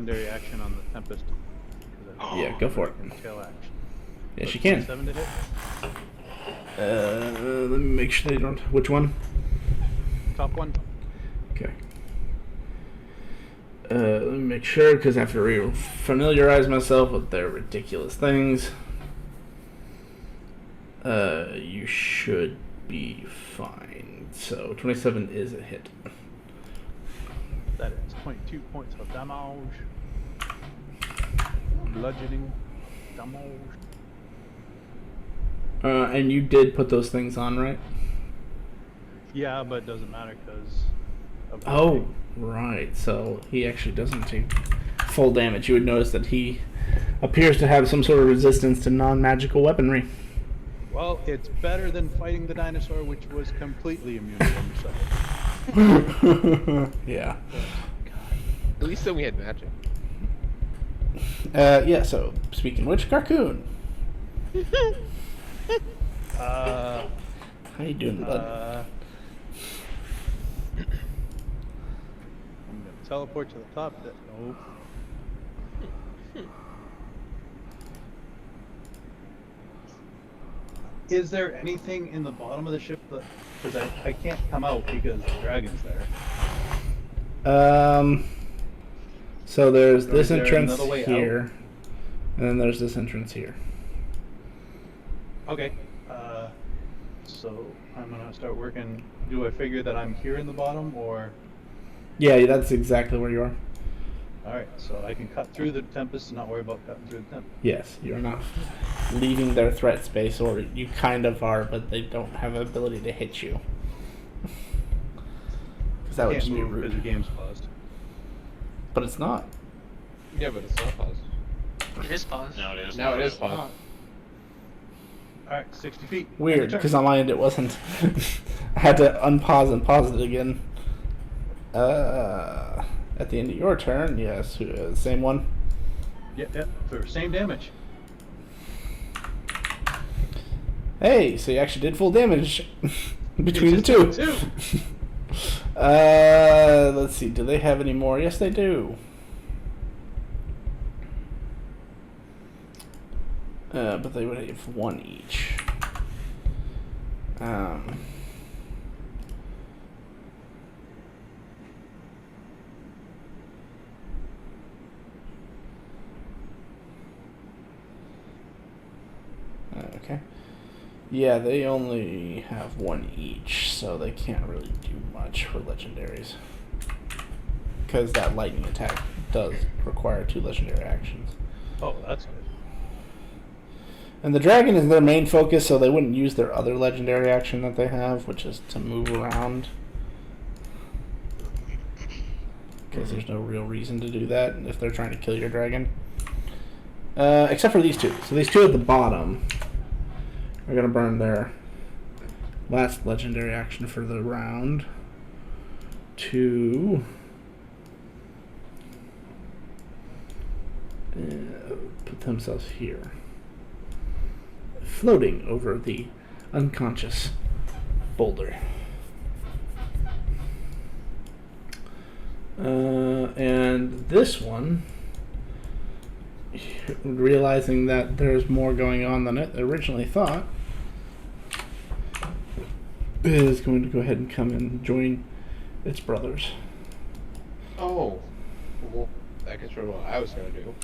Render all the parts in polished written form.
legendary action on the Tempest. Yeah, go for it. Tail action. Yes, you can. 7 to hit. Let me make sure they don't. Which one? Top one. Okay. Let me make sure because I have to familiarize myself with their ridiculous things. You should be fine. So 27 is a hit. That is 22 points of damage. Bludgeoning damage. And you did put those things on, right? Yeah, but it doesn't matter because. Oh, right. So he actually doesn't take full damage. You would notice that he appears to have some sort of resistance to non-magical weaponry. Well, it's better than fighting the dinosaur, which was completely immune to himself. Yeah. At least then we had magic. Yeah, so, speaking of which, Carcoon. How you doing, bud? I'm going to teleport to the top. Nope. Is there anything in the bottom of the ship that... Because I can't come out because the dragon's there. So there's this there entrance another way here, out? and then there's this entrance here. Okay. So I'm going to start working. Do I figure that I'm here in the bottom, or... Yeah, that's exactly where you are. Alright, so I can cut through the Tempest and not worry about cutting through the Tempest. Yes, you're not leaving their threat space, or you kind of are, but they don't have an ability to hit you. Because that would just be rude. Because the game's paused. But it's not. Yeah, but it's not paused. It is paused. No, it is. Now it is paused. Alright, 60 feet. Weird, because on my end it wasn't. I had to unpause and pause it again. At the end of your turn, yes, same one. Yep, for same damage. Hey, so you actually did full damage between the two. Let's see, do they have any more? Yes, they do. But they would have one each. Okay. Yeah, they only have one each, so they can't really do much for legendaries. Because that lightning attack does require 2 legendary actions. Oh, that's good. And the dragon is their main focus, so they wouldn't use their other legendary action that they have, which is to move around. Because there's no real reason to do that if they're trying to kill your dragon. Except for these two. So these two at the bottom are going to burn their last legendary action for the round to put themselves here, floating over the unconscious boulder. And this one, realizing that there's more going on than it originally thought, is going to go ahead and come and join its brothers. Oh. Well, that gets rid of what I was going to do.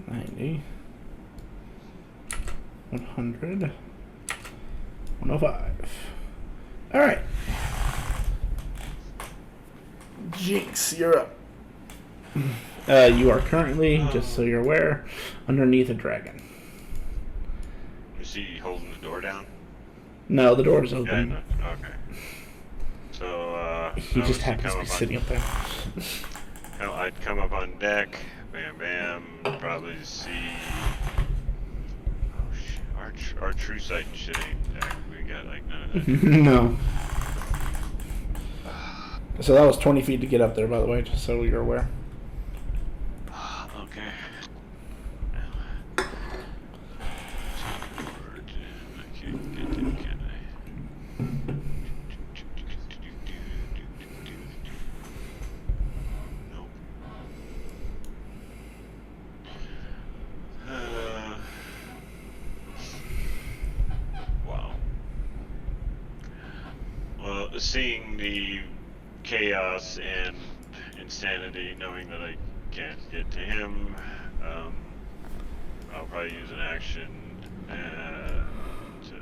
90, 100, 105. Alright. Jinx, you're up. You are currently, just so you're aware, underneath a dragon. Is he holding the door down? No, the door is open. Yeah, no, okay. So, he just happens to be sitting up there. I'd come up on deck, bam bam, probably see... Oh shit, our true sight and shit ain't deck. We got like none of that. No. So that was 20 feet to get up there, by the way, just so you're aware. Okay. I can't get it, can I? Nope. seeing the chaos and insanity, knowing that I can't get to him, I'll probably use an action to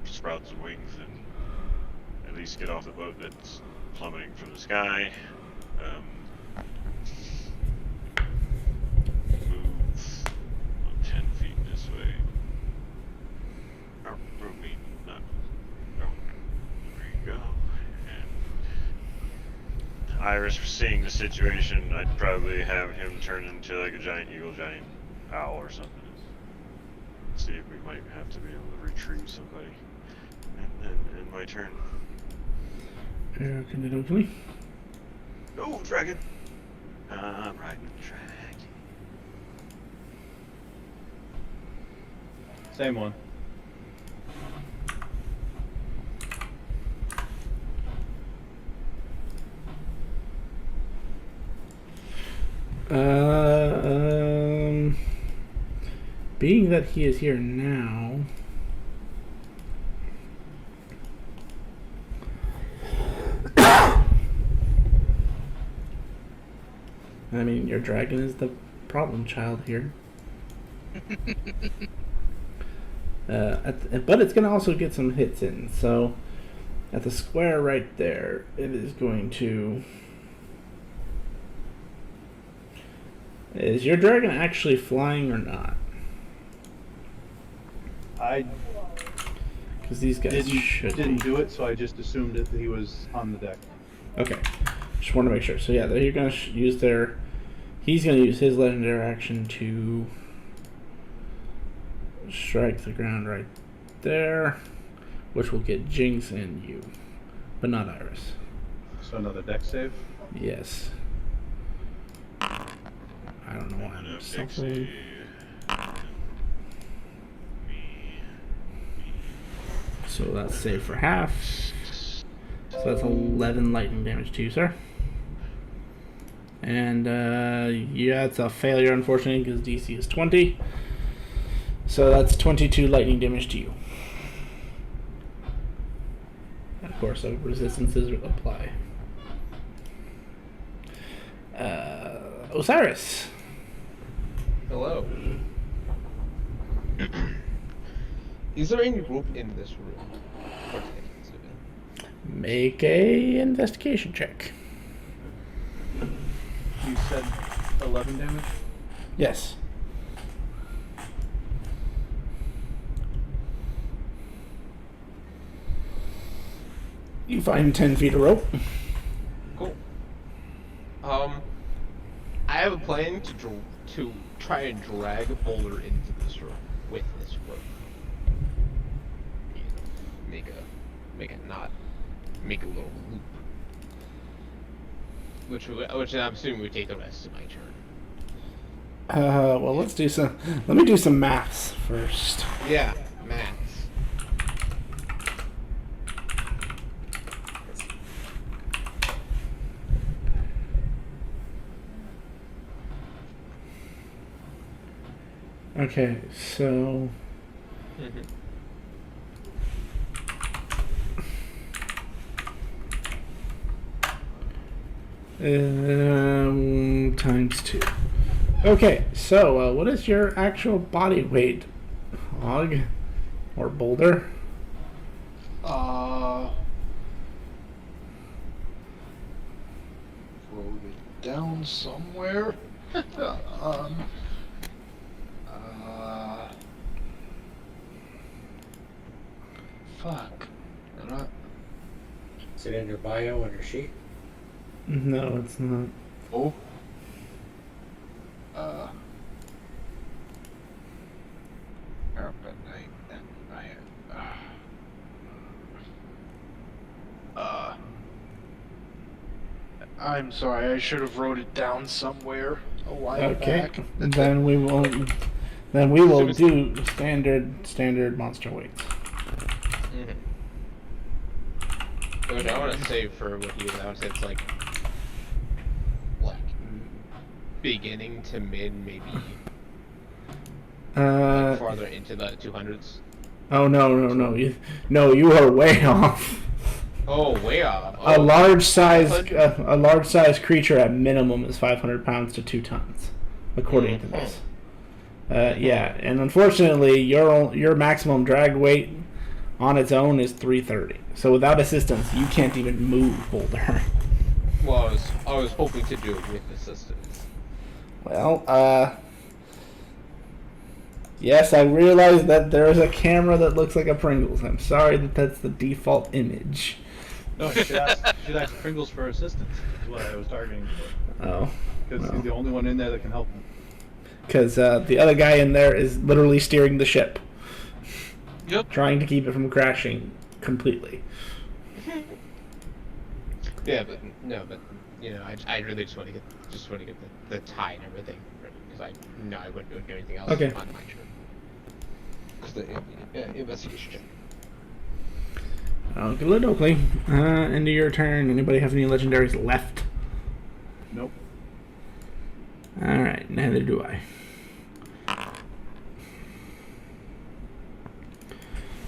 sprout some wings and at least get off the boat that's plummeting from the sky. Move 10 feet this way. There you go. And Iris, seeing the situation, I'd probably have him turn into like a giant eagle, giant owl or something. See if we might have to be able to retrieve somebody. And then end my turn. Okay. Oh, dragon! I'm riding the dragon. Same one. Being that he is here now, I mean, your dragon is the problem child here. But it's going to also get some hits in. So, at the square right there, it is going to... Is your dragon actually flying or not? I Because these guys didn't do it, so I just assumed that he was on the deck. Okay. Just want to make sure. So yeah, they're going to use their... He's going to use his legendary action to strike the ground right there, which will get Jinx and you, but not Iris. So another deck save? Yes. I don't know why I'm suffering. So that's save for half. So that's 11 lightning damage to you, sir. And yeah, it's a failure, unfortunately, because DC is 20. So that's 22 lightning damage to you. And of course, resistances apply. Osiris. Hello. Is there any rope in this room? Make a investigation check. You said 11 damage? Yes. You find 10 feet of rope. Cool. I have a plan to try and drag a boulder into this room with this rope. You know, make a knot, make a little loop. Which I'm assuming would take the rest of my turn. Well, let me do some maths first. Yeah, maths. Okay, so... times 2. Okay, so what is your actual body weight, Hog? Or boulder? Wrote it down somewhere. Fuck. Is it in your bio on your sheet? No, it's not. Oh. I'm sorry, I should have wrote it down somewhere a while back. Then we will do standard monster weights. Which I want to save for what he announced. It's like beginning to mid, maybe farther into the 200s. Oh no! You are way off. Oh, way off. A Oh, large size 500? creature at minimum is 500 pounds to 2 tons, according to this. Yeah, and unfortunately, your maximum drag weight on its own is 330. So without assistance, you can't even move Boulder. Well, I was hoping to do it with assistance. Well, yes, I realize that there is a camera that looks like a Pringles. I'm sorry that that's the default image. No, you should ask Pringles for assistance. Is what I was targeting for. Oh. Because he's the only one in there that can help him. Because the other guy in there is literally steering the ship. Yep. Trying to keep it from crashing completely. Yeah, but you know, I really just want to get the tie and everything because I wouldn't do anything else Okay. on my trip. Because the investigation check. Okie end of your turn. Anybody have any legendaries left? Nope. Alright, neither do I.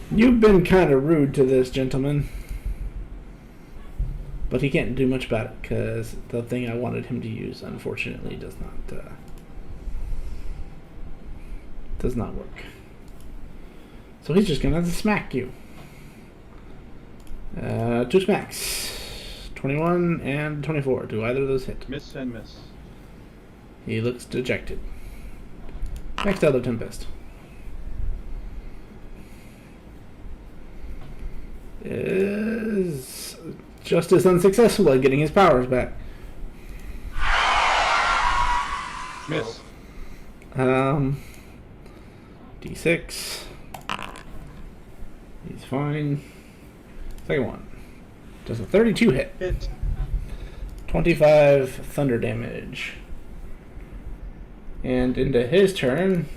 You've been kind of rude to this gentleman. But he can't do much about it because the thing I wanted him to use, unfortunately, does not work. So he's just gonna have to smack you. 2 smacks. 21 and 24. Do either of those hit? Miss and miss. He looks dejected. Next other Tempest. Is just as unsuccessful at getting his powers back. Miss. D6. He's fine. Second one. Does a 32 hit? Hit. 25 thunder damage. And into his turn.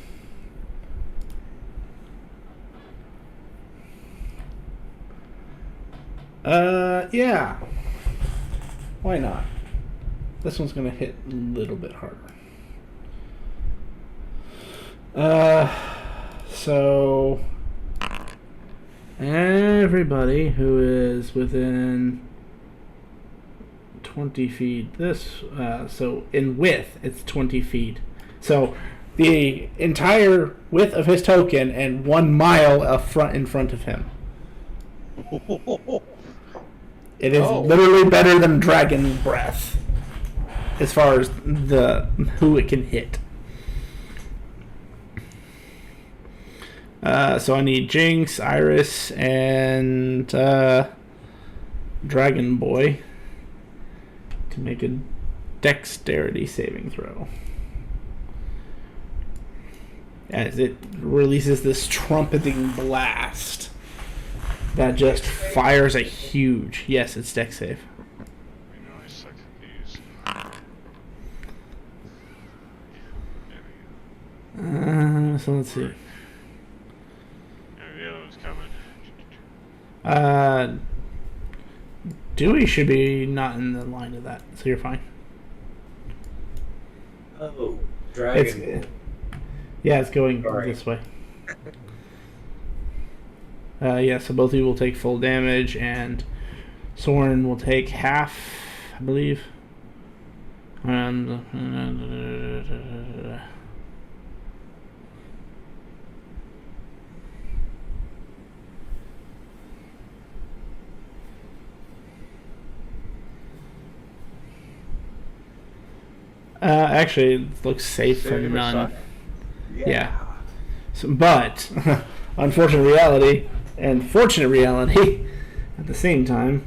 Yeah. Why not? This one's gonna hit a little bit harder. So everybody who is within 20 feet so in width it's 20 feet. So the entire width of his token and 1 mile in front of him. It is literally better than Dragon Breath as far as who it can hit. So I need Jinx, Iris, and Dragon Boy to make a dexterity saving throw. As it releases this trumpeting blast that just fires a huge... Yes, it's dex save. I suck at these. So let's see. The other one's coming. Dewey should be not in the line of that, so you're fine. Oh, dragon. Yeah, it's going Sorry. this way. Yeah, so both of you will take full damage, and Soren will take half, I believe. And actually, it looks safe for Save or none. suck. Yeah. So, but unfortunate reality and fortunate reality at the same time.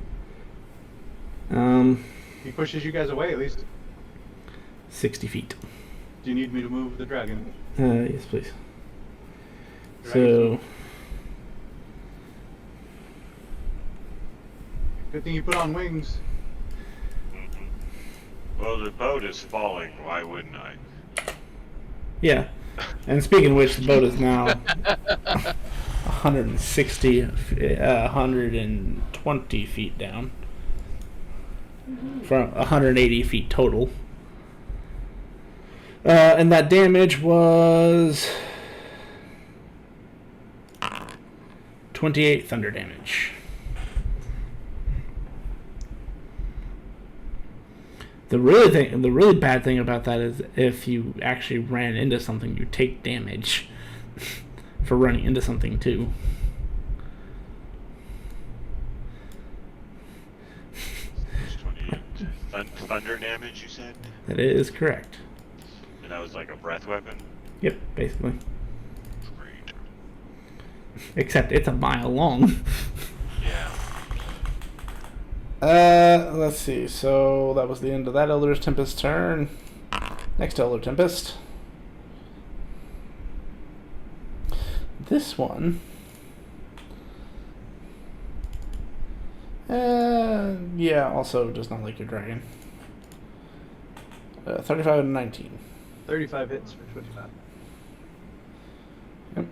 He pushes you guys away at least. 60 feet. Do you need me to move the dragon? Yes, please. Dragon. So, Good thing you put on wings. Well, the boat is falling. Why wouldn't I? yeah. And speaking of which, the boat is now 120 feet down. From 180 feet total. And that damage was 28 thunder damage. The really bad thing about that is if you actually ran into something, you take damage for running into something too. Thunder damage, you said? That is correct. And that was like a breath weapon? Yep, basically. Great. Except it's a mile long. Yeah. Let's see. So that was the end of that Elder Tempest turn. Next Elder Tempest. This one. Yeah, also does not like your dragon. 35 and 19. 35 hits for 25. Yep.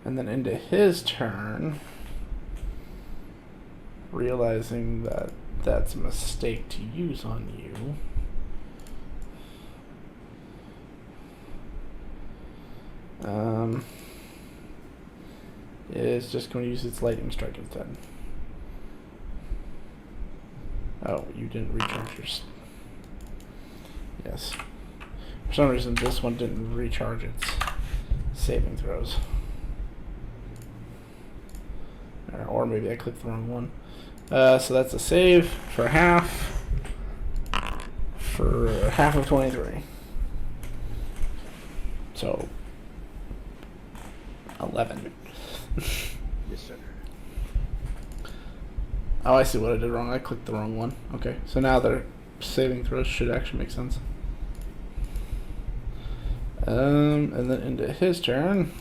And then into his turn, realizing that that's a mistake to use on you. Is just going to use its lightning strike instead. Oh, you didn't recharge your... Yes. For some reason, this one didn't recharge its saving throws. Or maybe I clicked the wrong one. So that's a save for half. For half of 23. So 11. Yes, sir. Oh, I see what I did wrong. I clicked the wrong one. Okay, so now their saving throws should actually make sense. And then into his turn.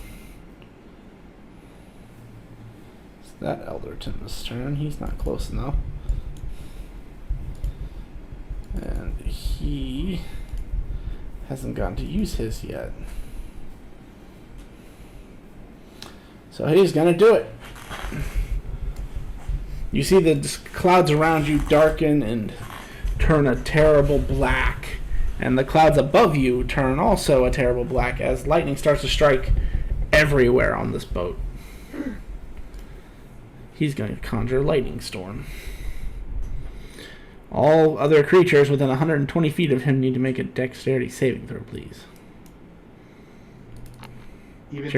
It's that Elder Tempest's turn. He's not close enough. And he hasn't gotten to use his yet. So he's gonna do it. You see the clouds around you darken and turn a terrible black, and the clouds above you turn also a terrible black as lightning starts to strike everywhere on this boat. He's going to conjure a lightning storm. All other creatures within 120 feet of him need to make a dexterity saving throw, please. Even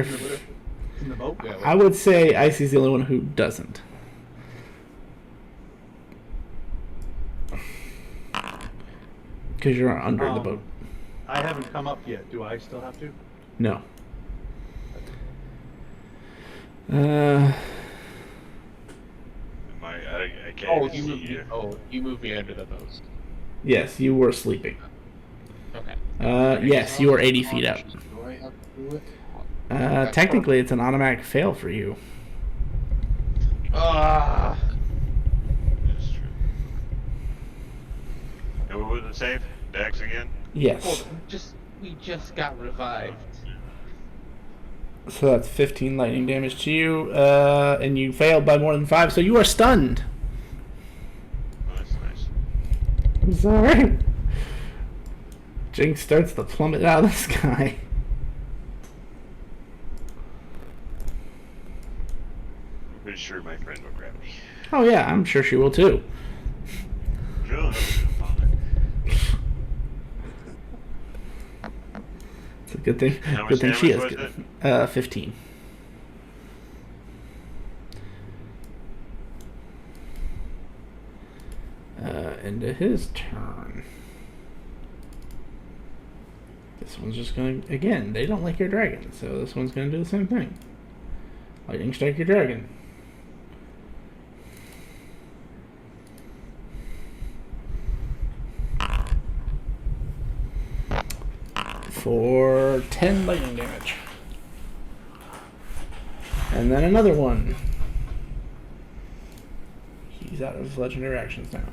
in the boat? I would say Icy's the only one who doesn't. Because you're under the boat. I haven't come up yet. Do I still have to? No. I can't you see moved me. you. Oh, you moved me under the boat. Yes, you were sleeping. Okay. Yes, you were 80 feet up. Do I have to do it? Technically, it's an automatic fail for you. Ah. That's true. And what was the save? Dex again? Yes. We just got revived. So that's 15 lightning damage to you, and you failed by more than 5, so you are stunned. Nice, nice. I'm sorry. Jinx starts to plummet out of the sky. I'm pretty sure my friend will grab me. Oh yeah, I'm sure she will too. Sure. It's a good thing. How Good much thing she is damage was good. 15. Into his turn. This one's just going to, again, they don't like your dragon, so this one's going to do the same thing. Lightning strike your dragon. For 10 lightning damage. And then another one. He's out of legendary actions now.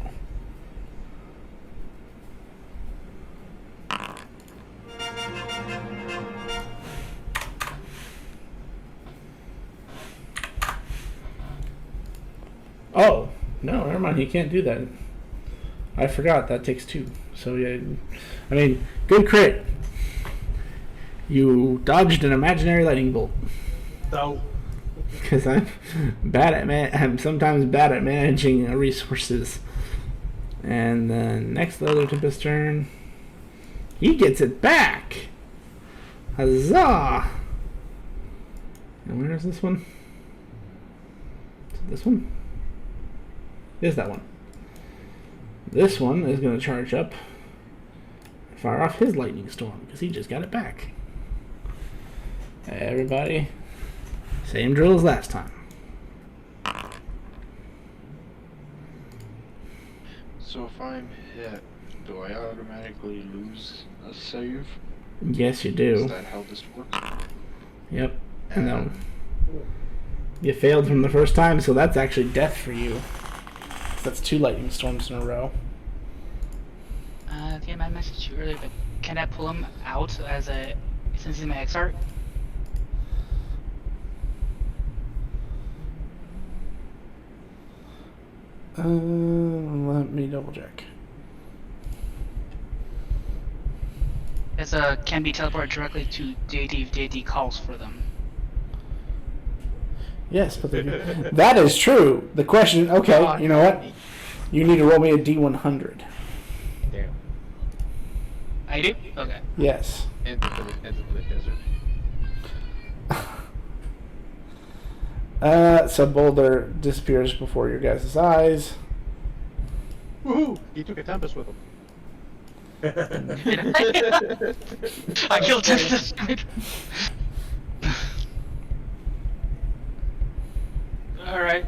Oh, no, never mind. He can't do that. I forgot that takes 2. So yeah, I mean, good crit. You dodged an imaginary lightning bolt. So, Because I'm I'm sometimes bad at managing resources. And then next Elder Tempest turn, he gets it back. Huzzah! And where is this one? Is it this one? Is that one? This one is going to charge up and fire off his lightning storm because he just got it back. Everybody, same drill as last time. So if I'm hit, do I automatically lose a save? Yes, you Is do. that how this works? Yep. And then you failed from the first time, so that's actually death for you. That's 2 lightning storms in a row. Yeah, I messaged you earlier, but can I pull him out as a since he's my X-Art? Let me double check. As can be teleported directly to deity if deity calls for them. Yes, but that is true. The question, okay, you know what? You need to roll me a D100. Damn. I do? Okay. Yes. And the desert. So Boulder disappears before your guys' eyes. Woohoo! He took a Tempest with him. I killed Tempest. Alright.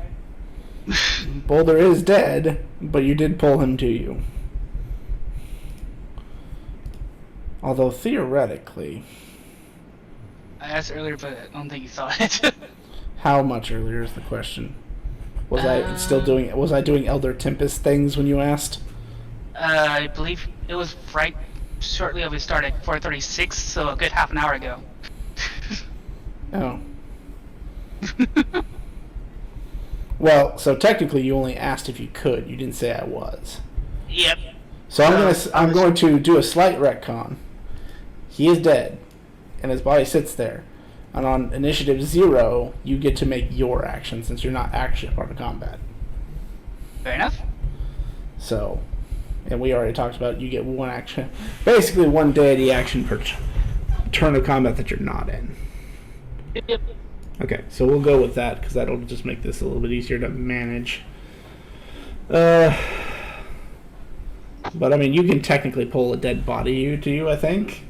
Boulder is dead, but you did pull him to you. Although theoretically... I asked earlier, but I don't think you saw it. How much earlier is the question? Was I doing Elder Tempest things when you asked? I believe it was right shortly after we started, 4:36, so a good half an hour ago. Oh. Well, so technically you only asked if you could. You didn't say I was. Yep. So I'm going to do a slight retcon. He is dead, and his body sits there. And on initiative 0, you get to make your action since you're not actually a part of combat. Fair enough. So, and we already talked about you get 1 action, basically 1 deity action per turn of combat that you're not in. Yep. Okay, so we'll go with that because that'll just make this a little bit easier to manage. But I mean, you can technically pull a dead body to you, I think.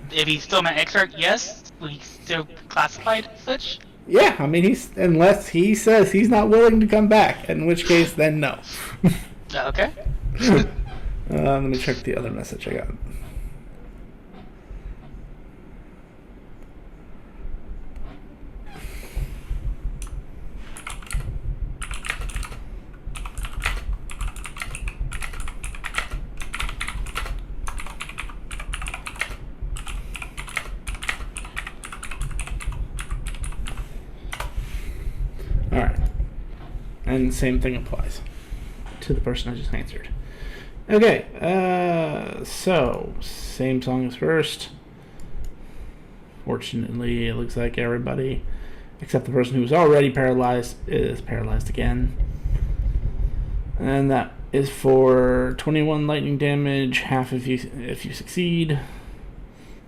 If he's still my X-Art, yes. He's still classified as such. Yeah, I mean, unless he says he's not willing to come back, in which case, then no. Okay. Let me check the other message I got. Alright. And same thing applies to the person I just answered. Okay, so same song as first. Fortunately, it looks like everybody except the person who was already paralyzed is paralyzed again. And that is for 21 lightning damage, half if you succeed.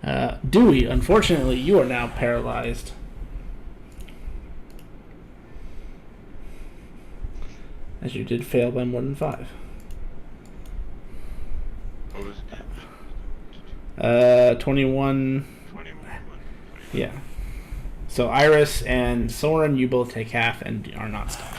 Dewey, unfortunately, you are now paralyzed. As you did fail by more than 5. What was it? 21. 21. Yeah. So Iris and Soren, you both take half and are not stuck.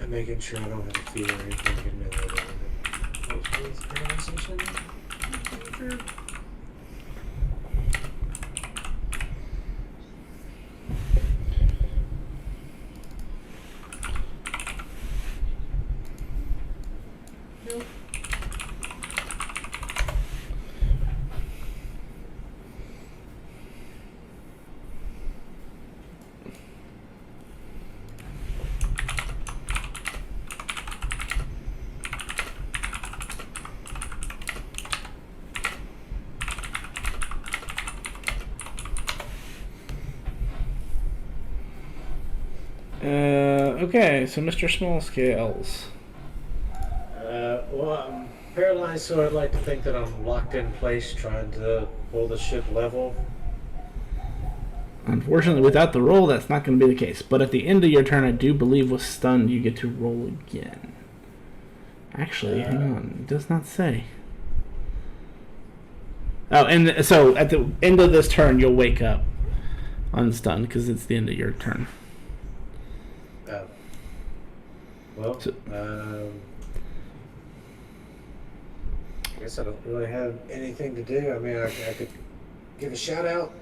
I'm making sure I don't have a fever or anything in the middle of it. Hopefully it's pronunciation. Nope. Okay, so Mr. Small Scales. Well, I'm paralyzed, so I'd like to think that I'm locked in place trying to pull the ship level. Unfortunately, without the roll, that's not going to be the case. But at the end of your turn, I do believe with stunned, you get to roll again. Actually, hang on. It does not say. Oh, and so at the end of this turn, you'll wake up unstunned because it's the end of your turn. Well, I guess I don't really have anything to do. I mean, I could give a shout out.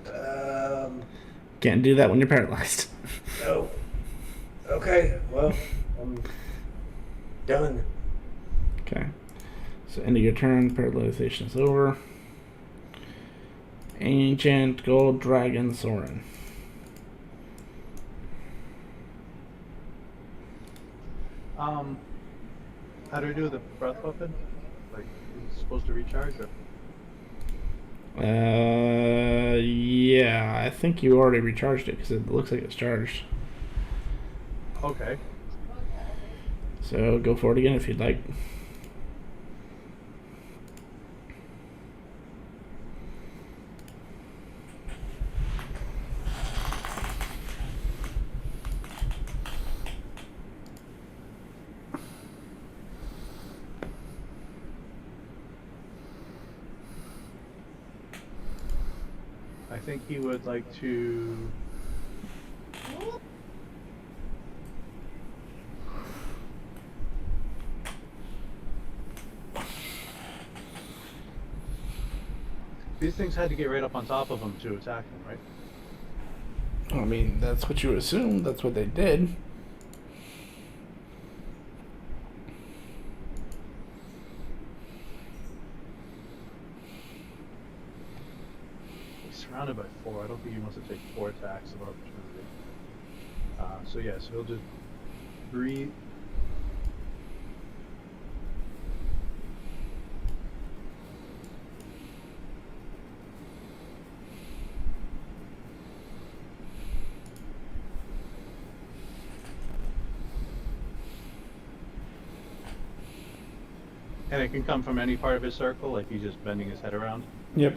Can't do that when you're paralyzed. No. Okay, well, I'm done. Okay. So end of your turn, paralyzation is over. Ancient Gold Dragon Soren. How do we do the breath weapon? Like, is it supposed to recharge or? Yeah, I think you already recharged it because it looks like it's charged. Okay. So go for it again if you'd like. I think he would like to. These things had to get right up on top of him to attack him, right? I mean, that's what you assume. That's what they did. He's surrounded by 4. I don't think he wants to take 4 attacks of opportunity. So yeah, so he'll just breathe. And it can come from any part of his circle, like he's just bending his head around. Yep.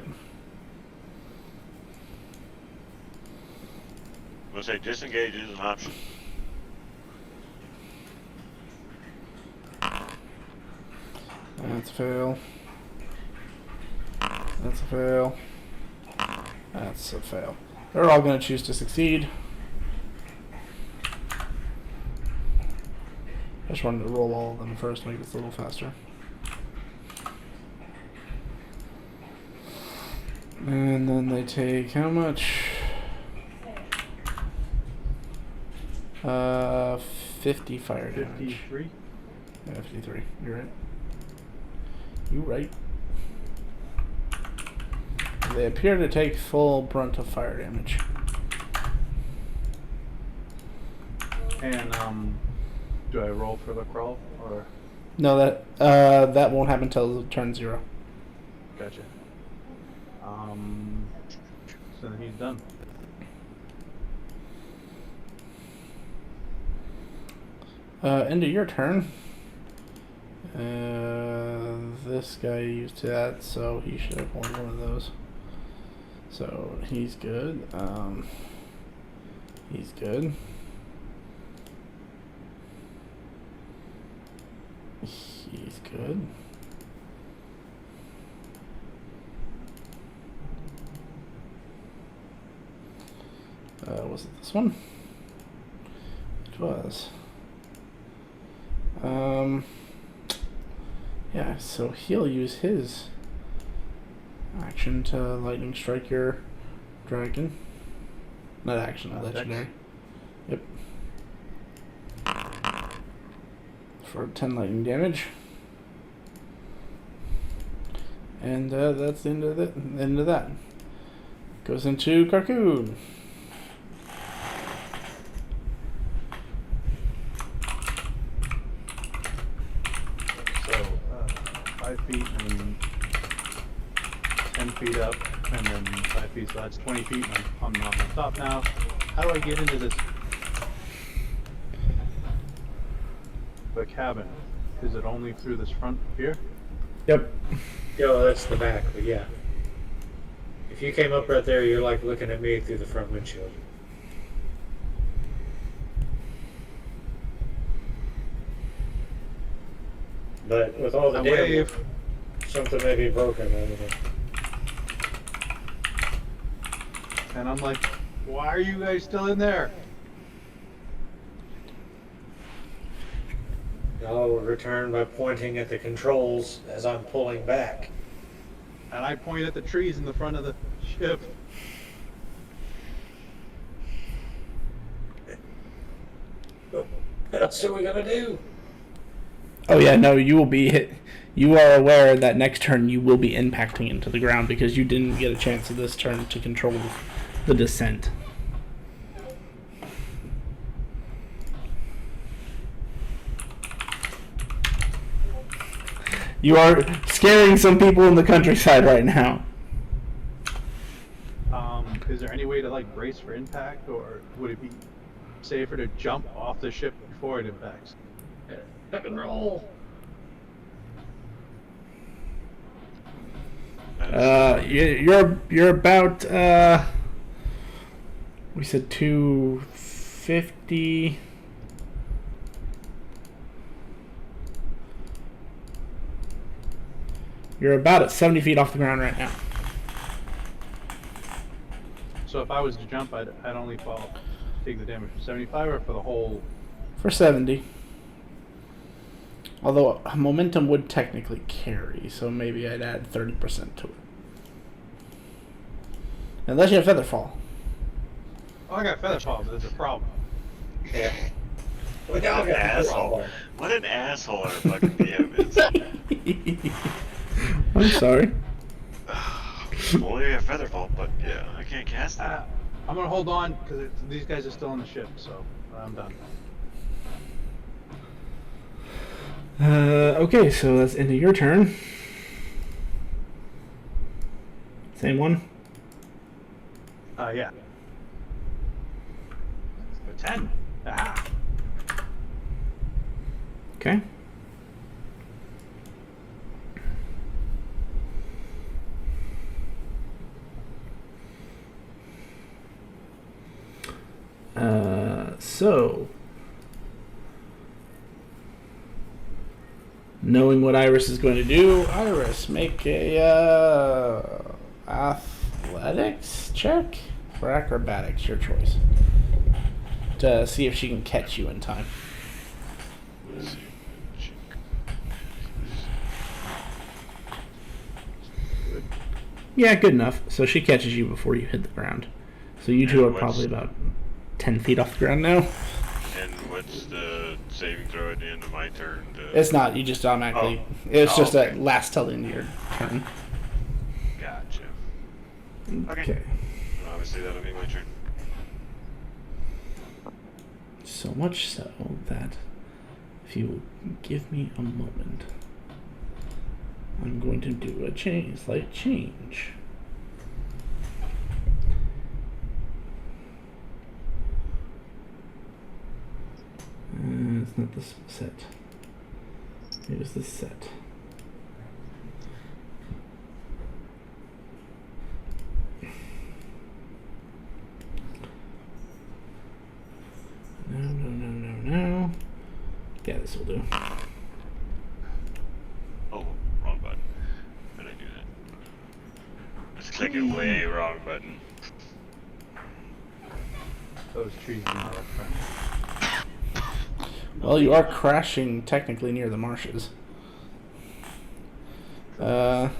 I'm gonna say disengage is an option. That's a fail. That's a fail. That's a fail. They're all going to choose to succeed. I just wanted to roll all of them first, make this a little faster. And then they take how much? 50 fire damage. 53? Yeah, 53. You're right. You right. They appear to take full brunt of fire damage. And do I roll for the crawl or? No, that won't happen until turn 0. Gotcha. So then he's done. End of your turn. This guy used that, so he should have won one of those. So he's good. He's good. He's good. Was it this one? It was. Yeah, so he'll use his action to lightning strike your dragon. Not action, legendary. Yep. For 10 lightning damage. And that's the end of that. Goes into Carcoon. So 5 feet and 10 feet up, and then 5 feet. So that's 20 feet. And I'm on the top now. How do I get into this? the cabin, is it only through this front here? Yep. Yo, that's the back, but yeah. If you came up right there, you're like looking at me through the front windshield. But with all the damage, wave. something may be broken. I don't know. And I'm like, why are you guys still in there? I'll return by pointing at the controls as I'm pulling back. And I point at the trees in the front of the ship. What else are we gonna do? Oh yeah, no, you will be hit. You are aware that next turn you will be impacting into the ground because you didn't get a chance of this turn to control the descent. You are scaring some people in the countryside right now. Is there any way to like brace for impact, or would it be safer to jump off the ship before it impacts? Tuck and roll. You're about we said 250. You're about at 70 feet off the ground right now. So if I was to jump, I'd only take the damage for 75 or for the whole. For 70. Although momentum would technically carry, so maybe I'd add 30% to it. Unless you have feather fall. Oh, I got feather falls. That's a problem. Yeah. What an asshole! What an asshole our fucking DM is. I'm sorry. Well, you have featherfall, but yeah, I can't cast it. I'm gonna hold on because these guys are still on the ship, so I'm done. Okay, so that's into your turn. Same one? Yeah. 10. Ah. Okay. So knowing what Iris is going to do, Iris, make a athletics check for acrobatics, your choice, to see if she can catch you in time. Yeah, good enough. So she catches you before you hit the ground. So you two are probably about 10 feet off the ground now. And what's the saving throw at the end of my turn? It's not. You just automatically. Oh. It's just Okay. that last till the end of your turn. Gotcha. Okay. Obviously, that'll be my turn. So much so that if you will give me a moment, I'm going to do a slight change. It's not this set. It is this set. No. Yeah, this will do. Oh, wrong button. How did I do that? Let's click it way wrong button. Those trees are not friendly. Well, you are crashing technically near the marshes. But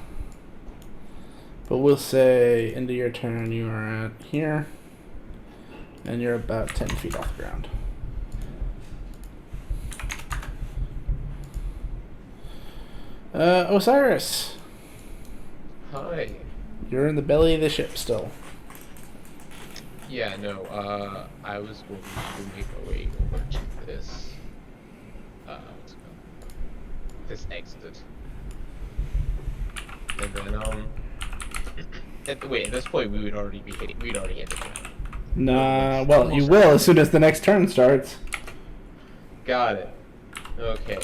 we'll say end of your turn you are at here. And you're about 10 feet off the ground. Osiris. Hi. You're in the belly of the ship still. Yeah, no, I was going to make my way over to this, what's it called? This exit. And then, wait, at this point we'd already hit the ground. Nah, well, you will as soon as the next turn starts. Got it. Okay.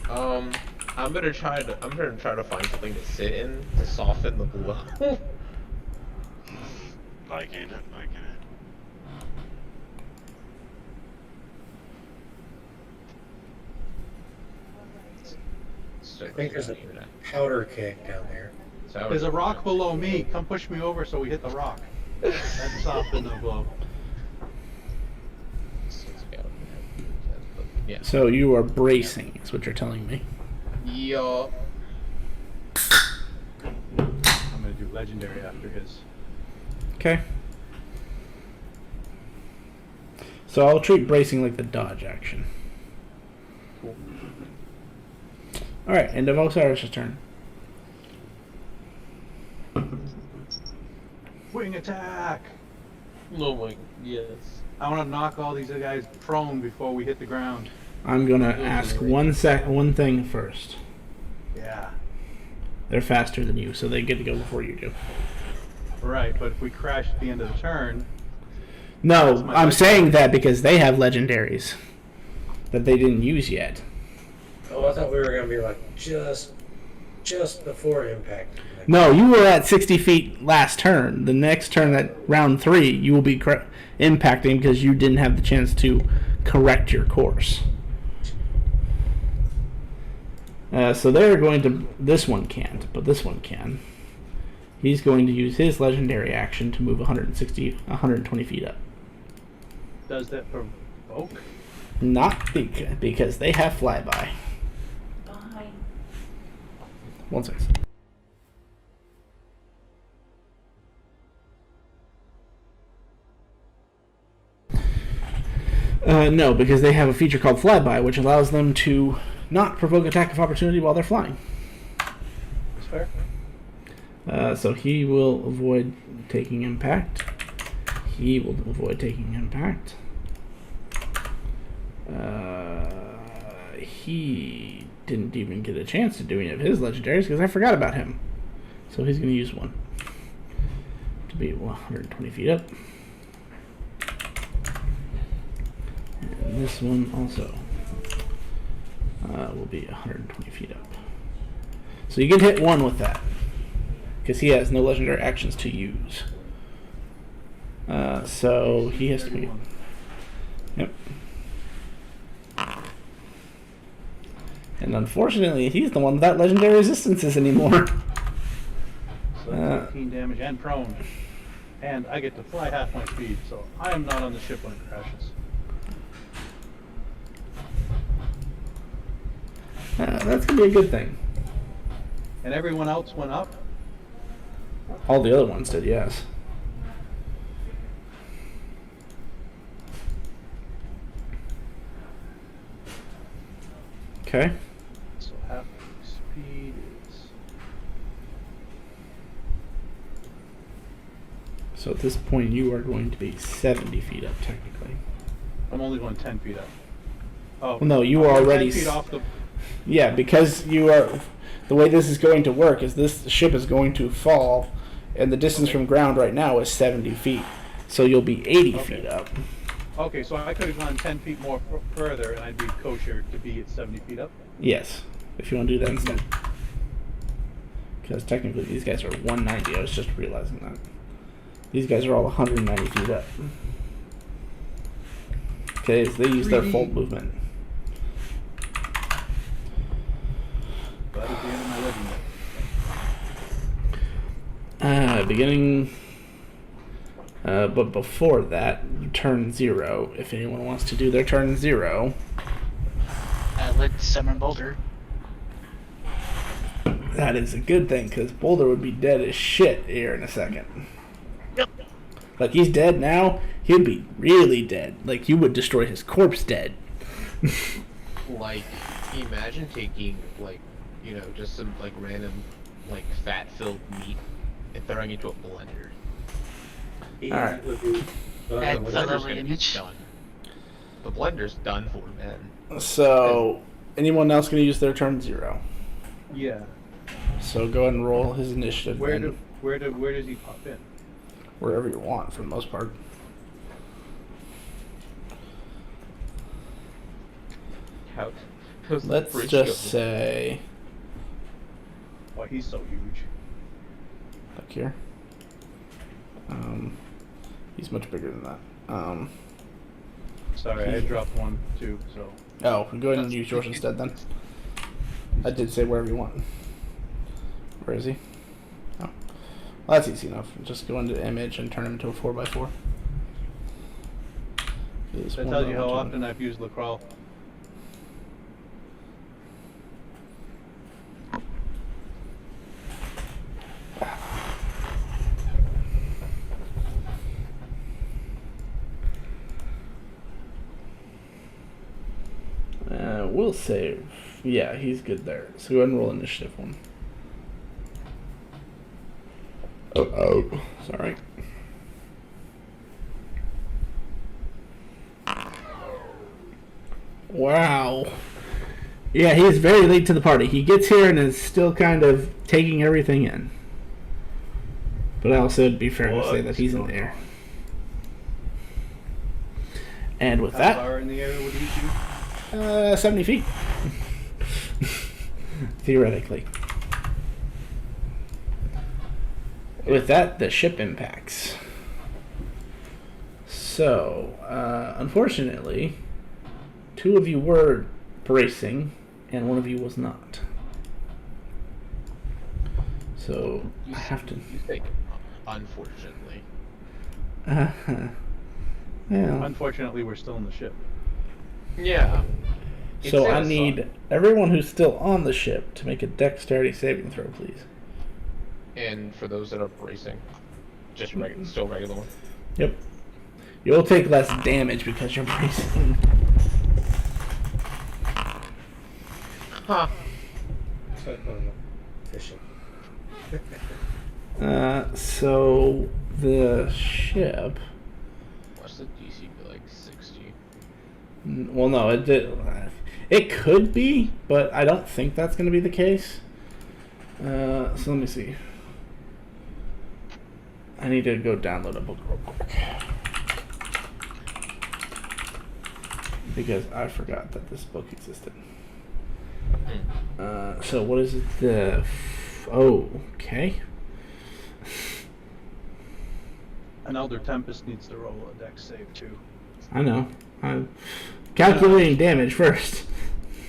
I'm gonna try to find something to sit in to soften the blow. Liking it. So I think there's a powder keg down there. So There's a rock below me. Come push me over so we hit the rock. That's soften the blow. Yeah. So you are bracing, is what you're telling me. Yo. I'm gonna do legendary after his. Okay. So I'll treat bracing like the dodge action. Cool. Alright, end of Osiris' turn. Wing attack! Oh my. Yes. I want to knock all these guys prone before we hit the ground. I'm gonna ask one thing first. Yeah. They're faster than you, so they get to go before you do. Right, but if we crash at the end of the turn, No, I'm saying that because they have legendaries that they didn't use yet. Oh, I thought we were gonna be like just before impact. No, you were at 60 feet last turn. The next turn, at round 3, you will be impacting because you didn't have the chance to correct your course. So they're going to... This one can't, but this one can. He's going to use his legendary action to move 120 feet up. does that provoke? Not because they have flyby. Fine. 1 second. No, because they have a feature called Flyby, which allows them to not provoke attack of opportunity while they're flying. That's fair. So he will avoid taking impact. He will avoid taking impact. He didn't even get a chance to do any of his legendaries because I forgot about him. So he's going to use one to be 120 feet up. And this one also will be 120 feet up. So you can hit one with that because he has no legendary actions to use. So he has to be... Yep. And unfortunately, he's the one without legendary resistances anymore. So that's 18 damage and prone. And I get to fly half my speed, so I am not on the ship when it crashes. That's going to be a good thing. And everyone else went up? All the other ones did, yes. Okay. So half my speed is... So at this point, you are going to be 70 feet up, technically. I'm only going 10 feet up. Oh, Well, no, you are I'm already... 10 feet off the... Yeah, because you are... The way this is going to work is this ship is going to fall, and the distance from ground right now is 70 feet. So you'll be 80 feet up. Okay, so I could have gone 10 feet more further, and I'd be kosher to be at 70 feet up? Yes, if you want to do that instead. Because technically these guys are 190. I was just realizing that. These guys are all 190 feet up. Okay, so they use their full movement. That is the end of my legendary. Beginning... but before that, turn 0. If anyone wants to do their turn 0... I would summon Boulder. That is a good thing, because Boulder would be dead as shit here in a second. Yep. Like, he's dead now, he'd be really dead. Like, you would destroy his corpse dead. Like, imagine taking, like, you know, just some, like, random, like, fat-filled meat and throwing it into a blender. Alright. Add The further blender's gonna be image. done. The blender's done for, man. So, anyone else going to use their turn 0? Yeah. So go ahead and roll his initiative. Where then, does he pop in? wherever you want, for the most part. How How's the Let's bridge just going? say Oh, he's so huge. back here. He's much bigger than that. Sorry, I dropped one too. So Oh, go ahead and use yours instead then. I did say wherever you want. Where is he? Oh, well, that's easy enough. Just go into image and turn him into a 4x4. that tells you how often I've used Lacroix. We'll save. Yeah, he's good there. So go ahead and roll initiative one. Oh, sorry. Wow. Yeah, he's very late to the party. He gets here and is still kind of taking everything in. But also, it'd be fair to say that he's in the air. And with How that, far in the air would he shoot? 70 feet. Theoretically. With that, the ship impacts. So, unfortunately, 2 of you were bracing, and 1 of you was not. So, I have to... You think, unfortunately. Yeah. Unfortunately, we're still in the ship. Yeah. So I need everyone who's still on the ship to make a dexterity saving throw, please. And for those that are bracing, just still regular one. Yep. You'll take less damage because you're bracing. Huh. Fishing. So the ship. What's the DC be like 60? Well, no, it did. It could be, but I don't think that's going to be the case. So let me see. I need to go download a book real quick. Because I forgot that this book existed. So what is it? Oh, okay. An Elder Tempest needs to roll a dex save too. I know. I'm calculating damage first.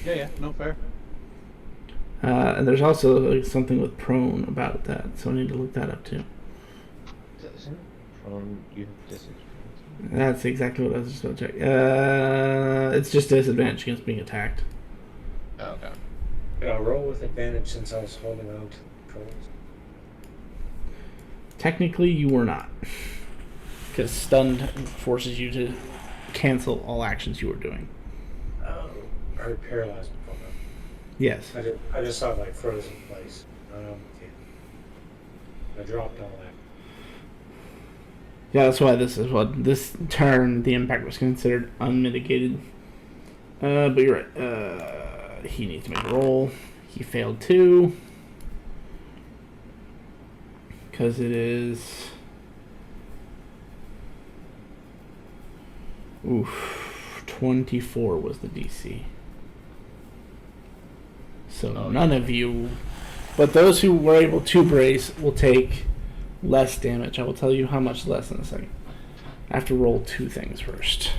Yeah, no fair. And there's also something with prone about that, so I need to look that up too. Doesn't prone you have disadvantage? That's exactly what I was just going to check. It's just disadvantage against being attacked. Oh, okay. I'll roll with advantage since I was holding on to the controls. Technically, you were not. Because stunned forces you to cancel all actions you were doing. Oh. I heard paralyzed before that. Yes. I just saw it like frozen in place. Okay. I dropped all that. Yeah, that's why this this turn the impact was considered unmitigated. But you're right. He needs to make a roll. He failed 2. Because it is... Oof. 24 was the DC. So none of you... But those who were able to brace will take less damage. I will tell you how much less in a second. I have to roll 2 things first.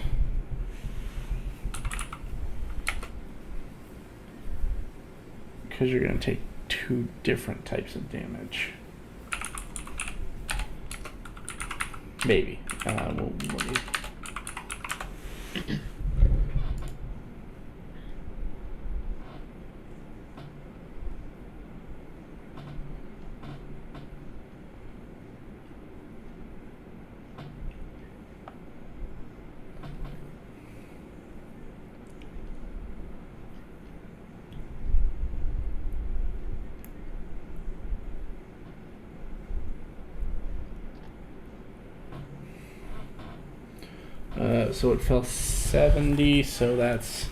Because you're going to take 2 different types of damage. Maybe. We'll so it fell 70, so that's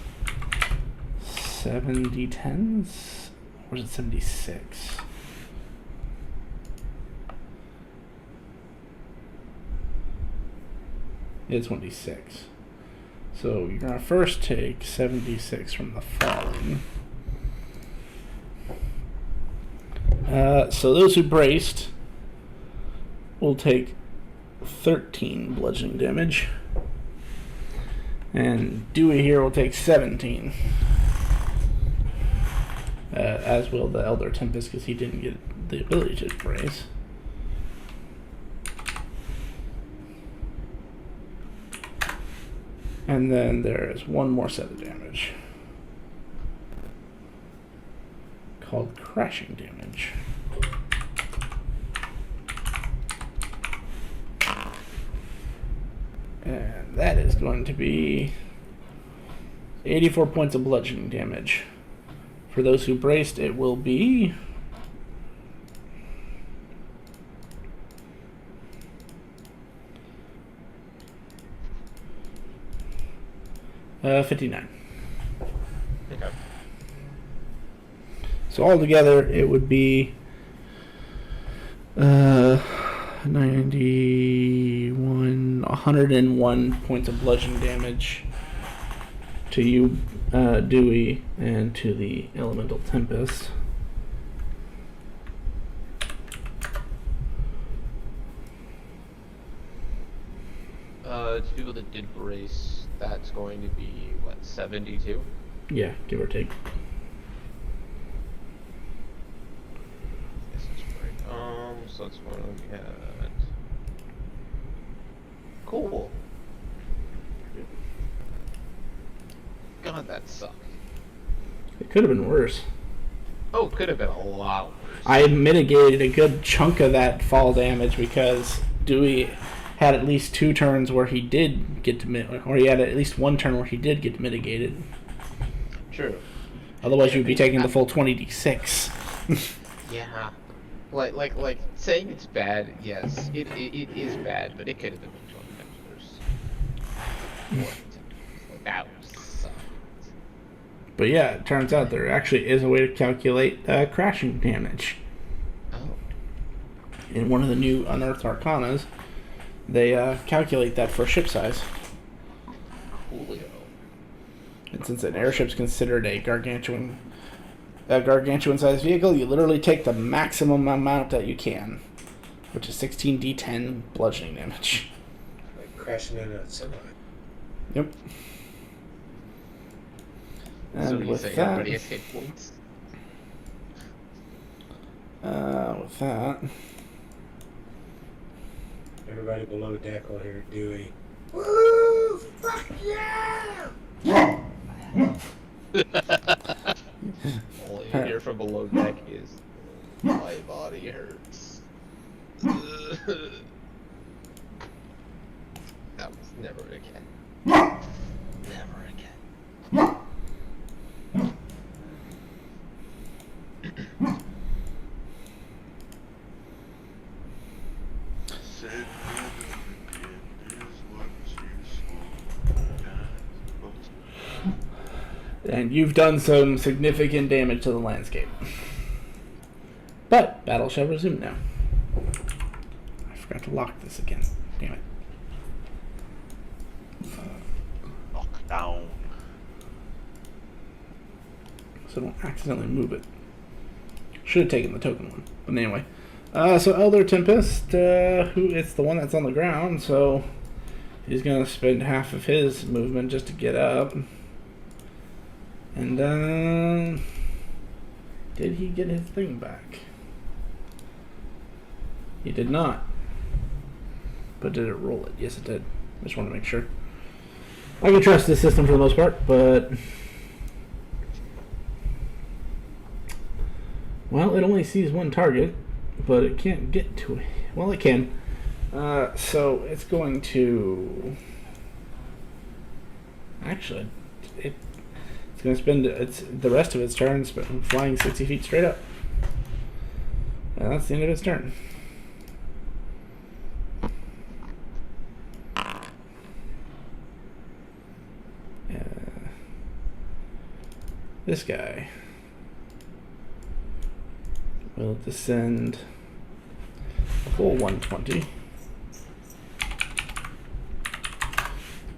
70 tens? Or is it 76? It's 26. So you're gonna first take 76 from the falling. So those who braced will take 13 bludgeoning damage. And Dewey here will take 17. As will the Elder Tempest, because he didn't get the ability to brace. And then there is one more set of damage, called crashing damage. And that is going to be 84 points of bludgeoning damage. For those who braced, it will be 59. Okay. So altogether, it would be 101 points of bludgeoning damage to you, Dewey, and to the Elemental Tempest. To people that did brace, that's going to be, what, 72? Yeah, give or take. This is right. So that's what we had. Cool. God, that sucked. It could have been worse. Oh, could have been a lot worse. I mitigated a good chunk of that fall damage because Dewey had at least 2 turns where he did get to or he had at least 1 turn where he did get mitigated. True. Otherwise, you'd be taking the full 20d6. Yeah. Like saying it's bad, yes, it is bad, but it could have been 20 times worse. That was sucked. But yeah, it turns out there actually is a way to calculate crashing damage. Oh. In one of the new Unearthed Arcanas, they calculate that for ship size. Coolio. And since an airship's considered a gargantuan-sized vehicle, you literally take the maximum amount that you can, which is 16d10 bludgeoning damage. Like crashing in a semi. Yep. And So you with say that, everybody has hit points? with that, Everybody below deck will hear Dewey. Woo! Fuck yeah! All you hear from below deck is, my body hurts. That was never again. Never again. Said is what you and you've done some significant damage to the landscape. But battle shall resume now. I forgot to lock this again. Damn it. Lock down. So don't accidentally move it. Should have taken the token one. But anyway. So Elder Tempest, who it's the one that's on the ground, so he's gonna spend half of his movement just to get up. And did he get his thing back? He did not. But did it roll it? Yes, it did. I just want to make sure. I can trust this system for the most part, but well, it only sees one target, but it can't get to it. Well, it can. So it's going to actually it's going to spend the rest of its turn flying 60 feet straight up. And that's the end of its turn. This guy will descend full 120.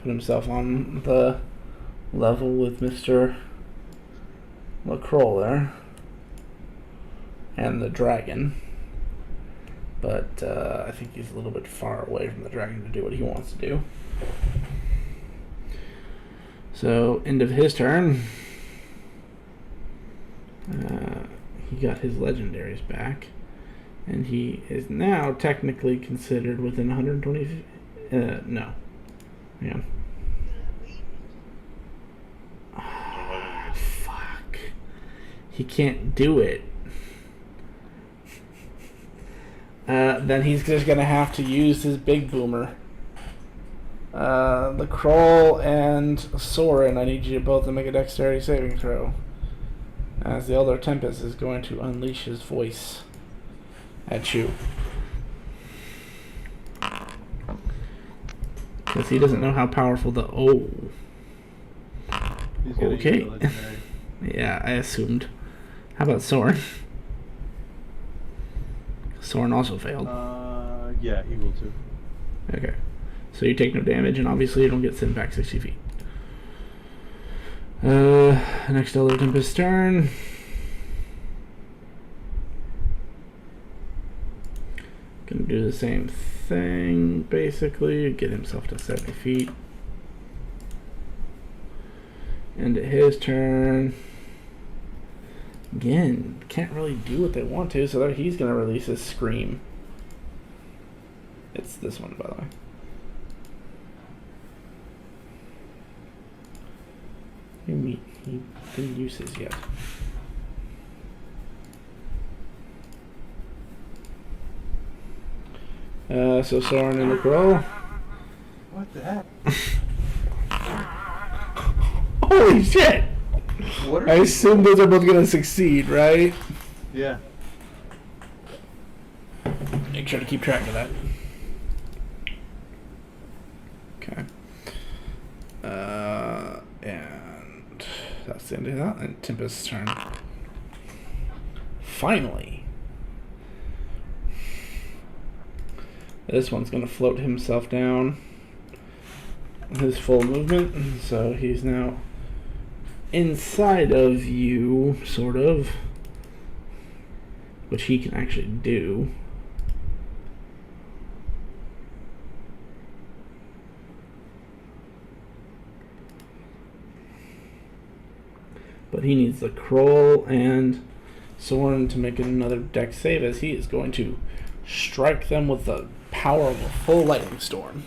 put himself on the level with Mr. LaCroix there. And the dragon. But I think he's a little bit far away from the dragon to do what he wants to do. So, end of his turn. He got his legendaries back. And he is now technically considered within 120... no. Hang on. Oh, fuck. He can't do it. Then he's just going to have to use his big boomer. The Kroll and Soren, I need you both to make a dexterity saving throw. As the Elder Tempest is going to unleash his voice at you. Because he doesn't know how powerful the... Oh. He's gonna use Okay. the legendary. Yeah, I assumed. How about Soren? Soren also failed. Yeah, he will too. Okay. So you take no damage, and obviously you don't get sent back 60 feet. Next Elder Tempest turn. Gonna do the same thing, basically. Get himself to 70 feet. And at his turn... Again, can't really do what they want to, so he's gonna release his scream. It's this one, by the way. He didn't use his yet. So Soren and LaCroix. What the heck? Holy shit! What I assume those are both gonna succeed, right? Yeah. Make sure to keep track of that. Okay. And that's the end of that. And Tempest's turn. Finally. This one's gonna float himself down. His full movement, so he's now inside of you, sort of, which he can actually do. But he needs the Kroll and Soren to make another dex save, as he is going to strike them with the power of a full lightning storm.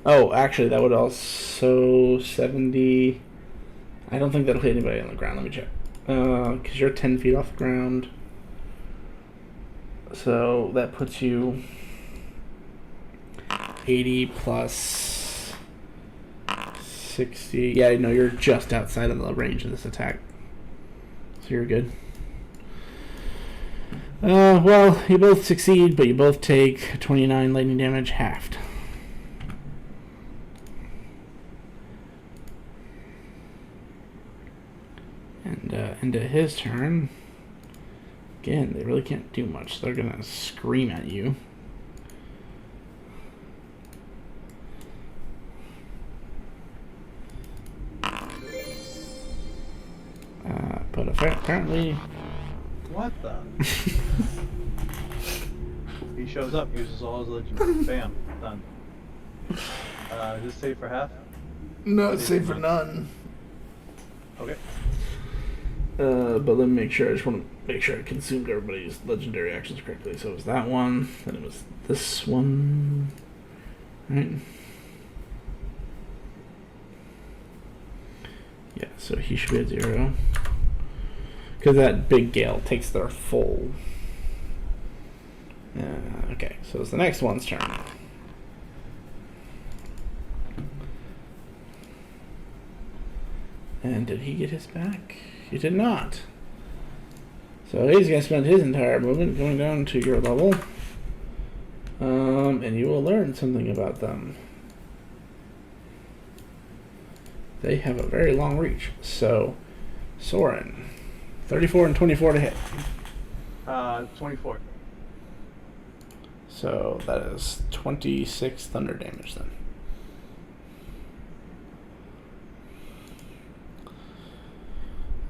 Oh, actually, that would also 70... I don't think that'll hit anybody on the ground. Let me check. Because you're 10 feet off the ground. So that puts you 80 plus 60. Yeah, no, you're just outside of the range of this attack. So you're good. Well, you both succeed, but you both take 29 lightning damage halved. And into his turn, again, they really can't do much. They're gonna scream at you. But apparently... What the? He shows up, uses all his legends. Bam, done. Is this save for half? No, it's save for none. Okay. But let me make sure. I just want to make sure I consumed everybody's legendary actions correctly. So it was that one, then it was this one. Right? Yeah, so he should be at 0. Because that big gale takes their full. Okay, so it's the next one's turn. And did he get his back? He did not. So he's going to spend his entire movement going down to your level. And you will learn something about them. They have a very long reach. So, Soren, 34 and 24 to hit. 24. So that is 26 thunder damage then.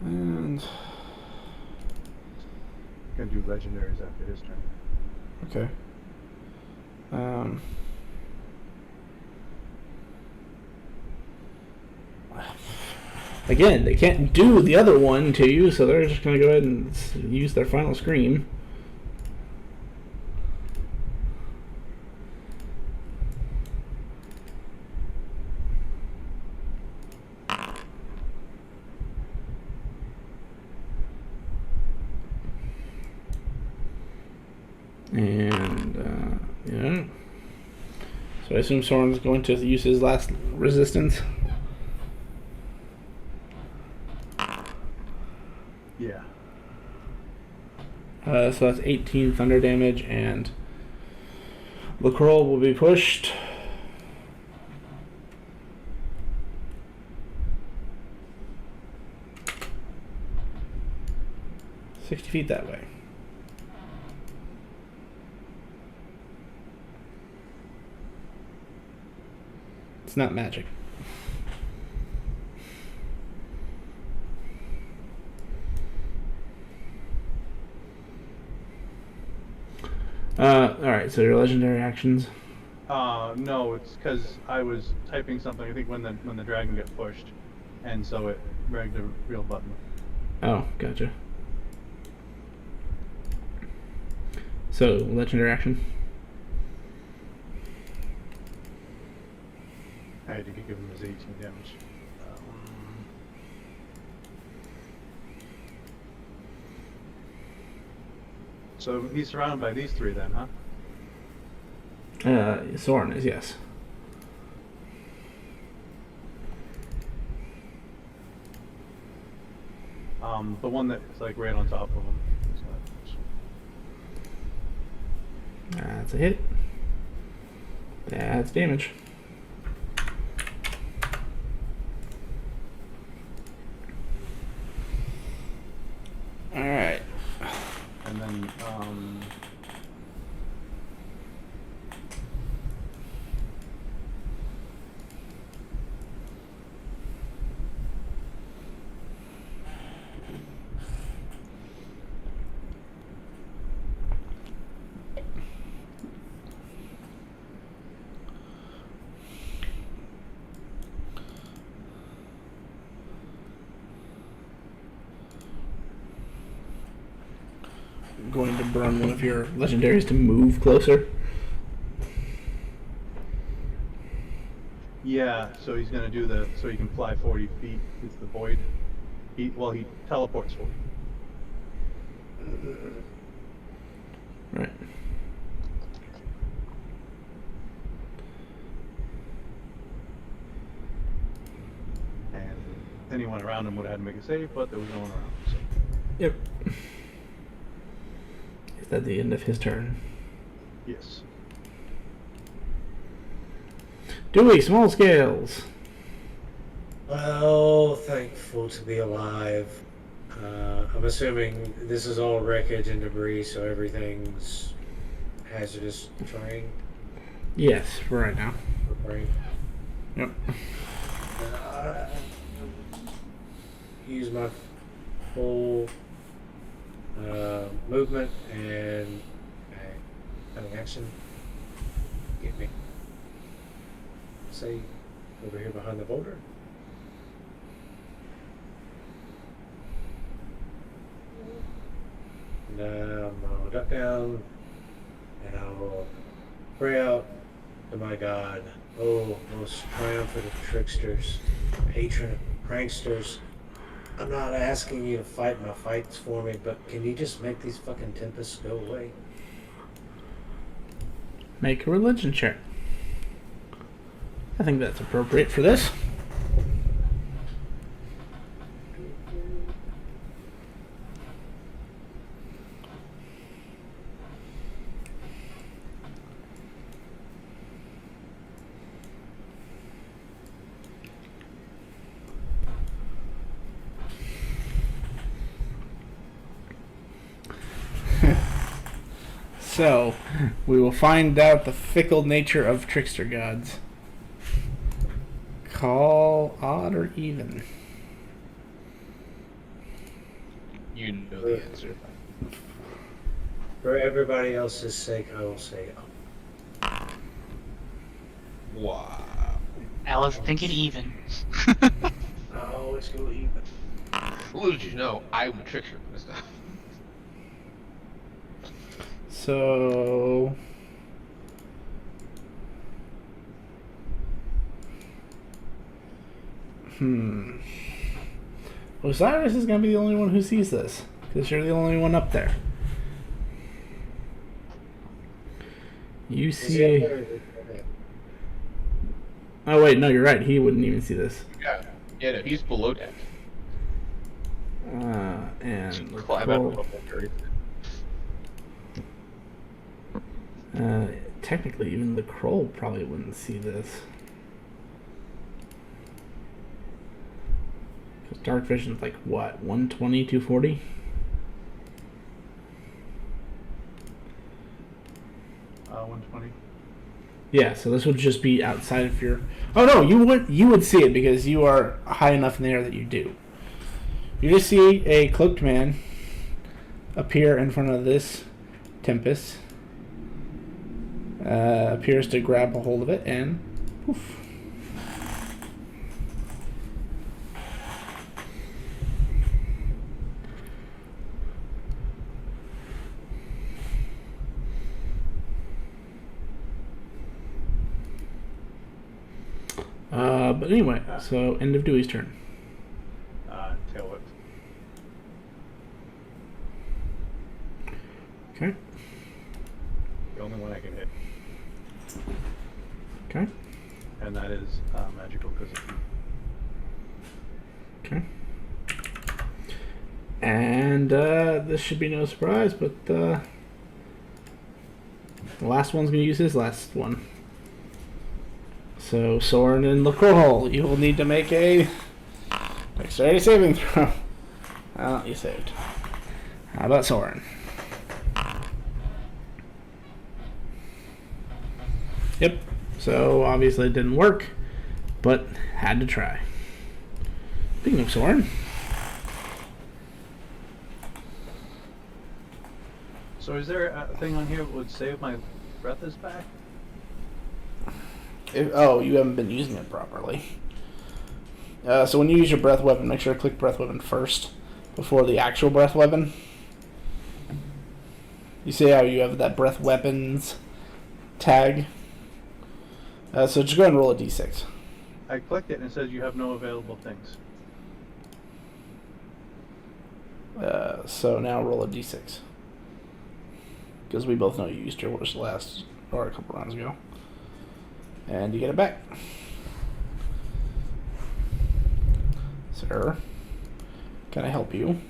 And Gonna do legendaries after his turn. okay. Again, they can't do the other one to you, so they're just going to go ahead and use their final scream. And, yeah. So I assume Soren's going to use his last resistance. Yeah. So that's 18 thunder damage, and Lacroix will be pushed. $60 feet that way. It's not magic. Alright, so your legendary actions. No, it's because I was typing something. I think when the dragon got pushed, and so it dragged the real button. Oh, gotcha. So, legendary action. I had to give him his 18 damage. So he's surrounded by these three then, huh? Soren is, yes. The one that's like right on top of him. That's a hit. That's damage. Alright. And then, Going to burn one of your legendaries to move closer. yeah, so he's gonna do so he can fly 40 feet. It's the void. He teleports 40. Right. And anyone around him would have had to make a save, but there was no one around. So. Yep. Is that the end of his turn? Yes. Dewey, small scales. Well, thankful to be alive. I'm assuming this is all wreckage and debris, so everything's hazardous terrain. Yes, for right now. Right. Yep. Use my full movement and an action. Get me. Say over here behind the boulder. And I'll duck down and I'll pray out to my God. Oh, most triumphant of tricksters, patron of pranksters. I'm not asking you to fight my fights for me, but can you just make these fucking tempests go away? Make a religion check. I think that's appropriate for this. So, we will find out the fickle nature of trickster gods. Call odd or even. You know the answer. For everybody else's sake, I will say Wow. I was thinking even. oh, let's go even. Little did you know, I'm a trickster. So... Osiris is going to be the only one who sees this. Because you're the only one up there. You see... Oh wait, no, you're right. He wouldn't even see this. Yeah, no, he's below deck. And Climb out of the technically, even the Kroll probably wouldn't see this. Because dark vision's like, what, 120, 240? Uh, 120. Yeah, so this would just be outside of your... Oh no, you would see it because you are high enough in the air that you do. You just see a cloaked man appear in front of this Tempest. Appears to grab a hold of it and poof. But anyway, so end of Dewey's turn. Tail whip. Okay. The only one I can hit. Okay. And that is magical because of... Okay. And this should be no surprise, but the last one's going to use his last one. So, Soren and Lacroix, you will need to make a dexterity saving throw. Well, you saved. How about Soren? Yep. So, obviously it didn't work, but had to try. Speaking of Soren. So is there a thing on here that would say if my breath is back? Oh, you haven't been using it properly. So when you use your breath weapon, make sure to click breath weapon first before the actual breath weapon. You see how you have that breath weapons tag? So just go ahead and roll a d6. I clicked it and it says you have no available things. So now roll a d6. Because we both know you used yours last, or a couple rounds ago. And you get it back. Sir, can I help you?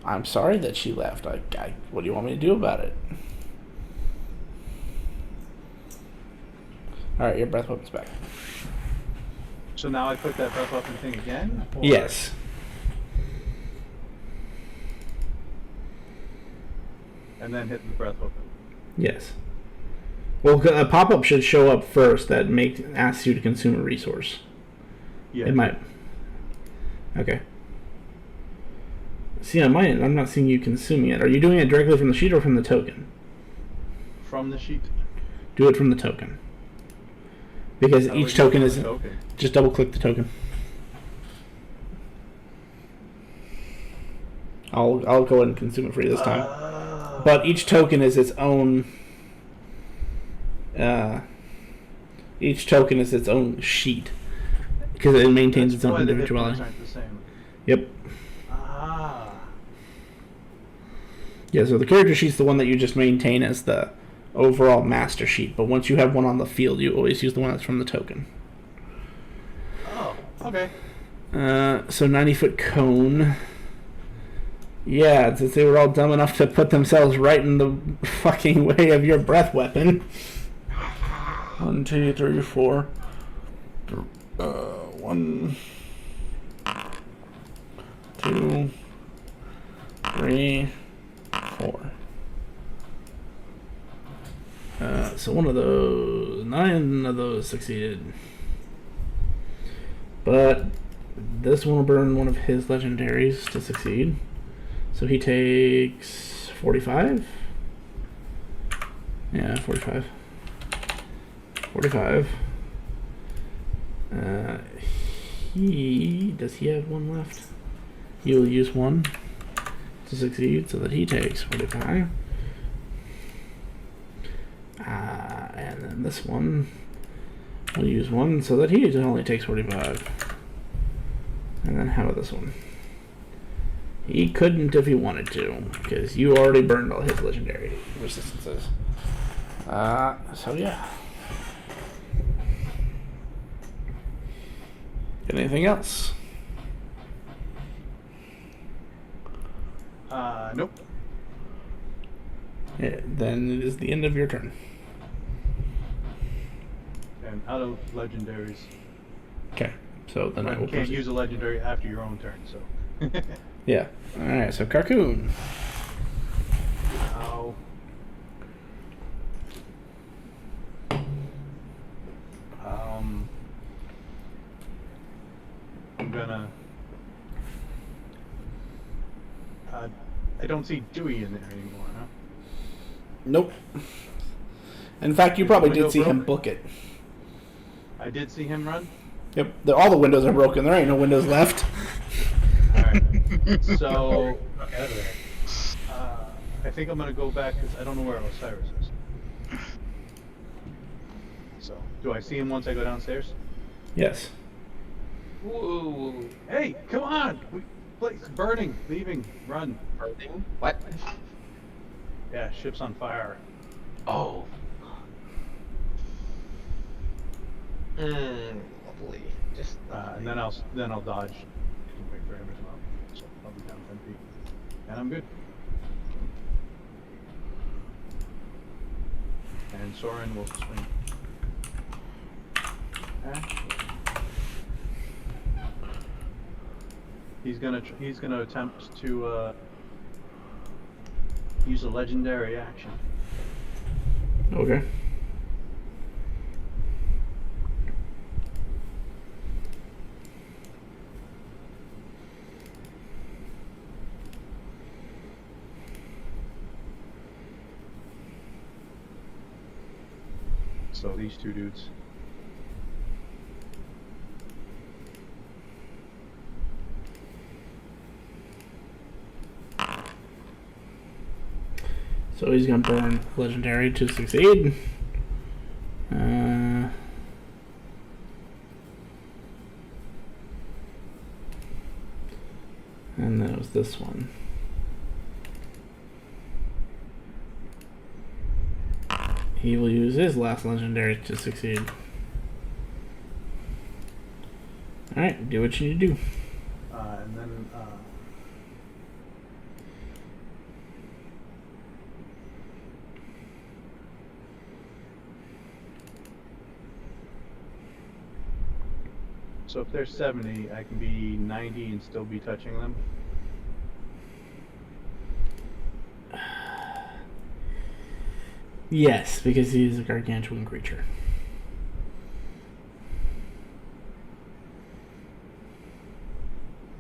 I'm sorry that she left. What do you want me to do about it? Alright, your breath weapon's back. So now I click that breath weapon thing again? Or... Yes. And then hit the breath weapon. Yes. Well, a pop-up should show up first that asks you to consume a resource. Yeah. It might. Okay. See, on my end, I'm not seeing you consuming it. Are you doing it directly from the sheet or from the token? From the sheet. Do it from the token. Because How do each I do token it is... from the token? Just double-click the token. I'll go ahead and consume it for you this time. But each token is its own... each token is its own sheet. Because it maintains its own individuality. Aren't the same. Yep. Ah. Yeah, so the character sheet's the one that you just maintain as the overall master sheet. But once you have one on the field, you always use the one that's from the token. Oh, okay. So 90-foot cone. Yeah, since they were all dumb enough to put themselves right in the fucking way of your breath weapon. 1, 2, 3, 4. 1, 2, 3, 4. So one of those, 9 of those succeeded. But this one will burn one of his legendaries to succeed. So he takes 45. Yeah, 45. 45. Does he have one left? He will use one to succeed so that he takes 45. And then this one will use one so that he only takes 45. And then how about this one? He couldn't if he wanted to, because you already burned all his legendary resistances. So yeah. Anything else? Nope. Yeah, then it is the end of your turn. And out of legendaries, Okay, so then I will you can't proceed. use a legendary after your own turn, so. Yeah. Alright, so Carcoon. Ow. I'm gonna. I don't see Dewey in there anymore, huh? Nope. In fact, you probably Window did see him broke? book it. I did see him run. Yep, all the windows are broken. There ain't no windows left. Alright. So, Fuck out of there. I think I'm gonna go back because I don't know where Osiris is. So, do I see him once I go downstairs? Yes. Whoa. Hey, come on! Place burning, leaving, run. Burning? What? Yeah, ship's on fire. Oh. Lovely. Just And then I'll dodge and wait for him to come up. So I'll be down 10 feet, and I'm good. And Soren will swing. He's gonna attempt to use a legendary action. Okay. So these two dudes. So he's gonna burn legendary to succeed. And that was this one. He will use his last legendary to succeed. Alright, do what you need to do. And then so if they're 70, I can be 90 and still be touching them. Yes, because he is a gargantuan creature.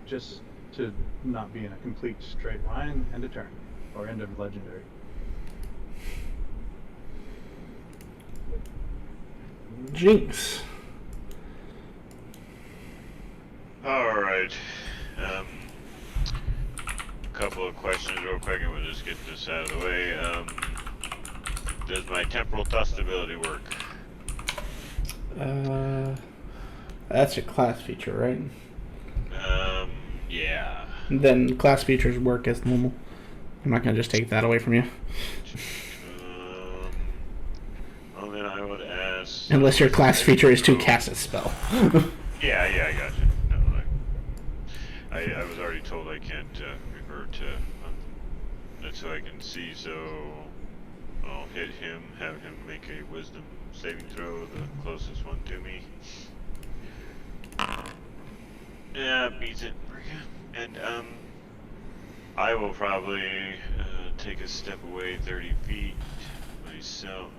Just to not be in a complete straight line, end of turn. Or end of legendary. Jinx. Alright. Couple of questions real quick and we'll just get this out of the way. Does my temporal thrust ability work? That's your class feature, right? Yeah. Then class features work as normal. I'm not gonna just take that away from you. Well then I would ask... Unless your class feature is to cast a spell. Yeah, I got you. No, I was already told I can't revert to... that's so I can see, so... I'll hit him, have him make a wisdom saving throw, the closest one to me. Yeah, beats it. And, I will probably take a step away 30 feet myself.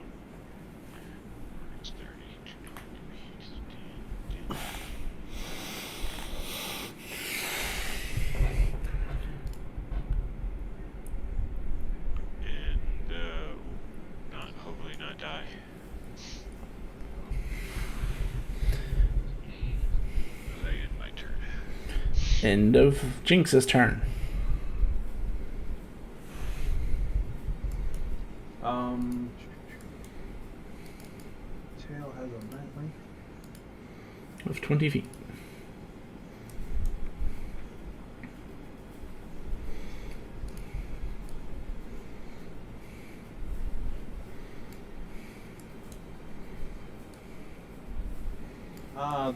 End of Jinx's turn. Tail has a net length. Of 20 feet.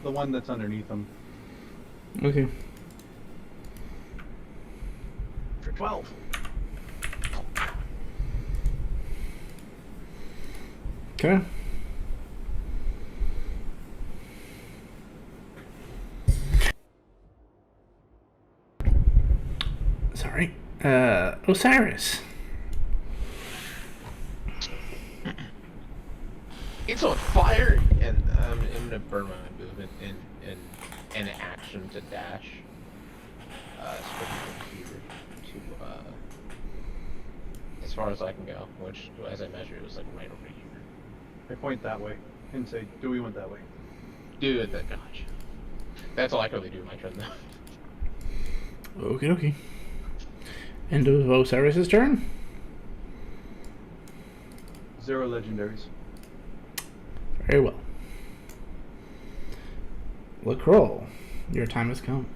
The one that's underneath him. Okay. For 12. Okay. Sorry. Osiris. It's on fire, and I'm gonna burn my movement in action to dash. Switch from here to as far as I can go, which, as I measured, it was like right over here. I point that way and say, "Do we went that way?" Dude, that gosh. That's all I can really do in my turn, though. Okie dokie. End of Osiris' turn. 0 legendaries. Very well. Lacroix, your time has come.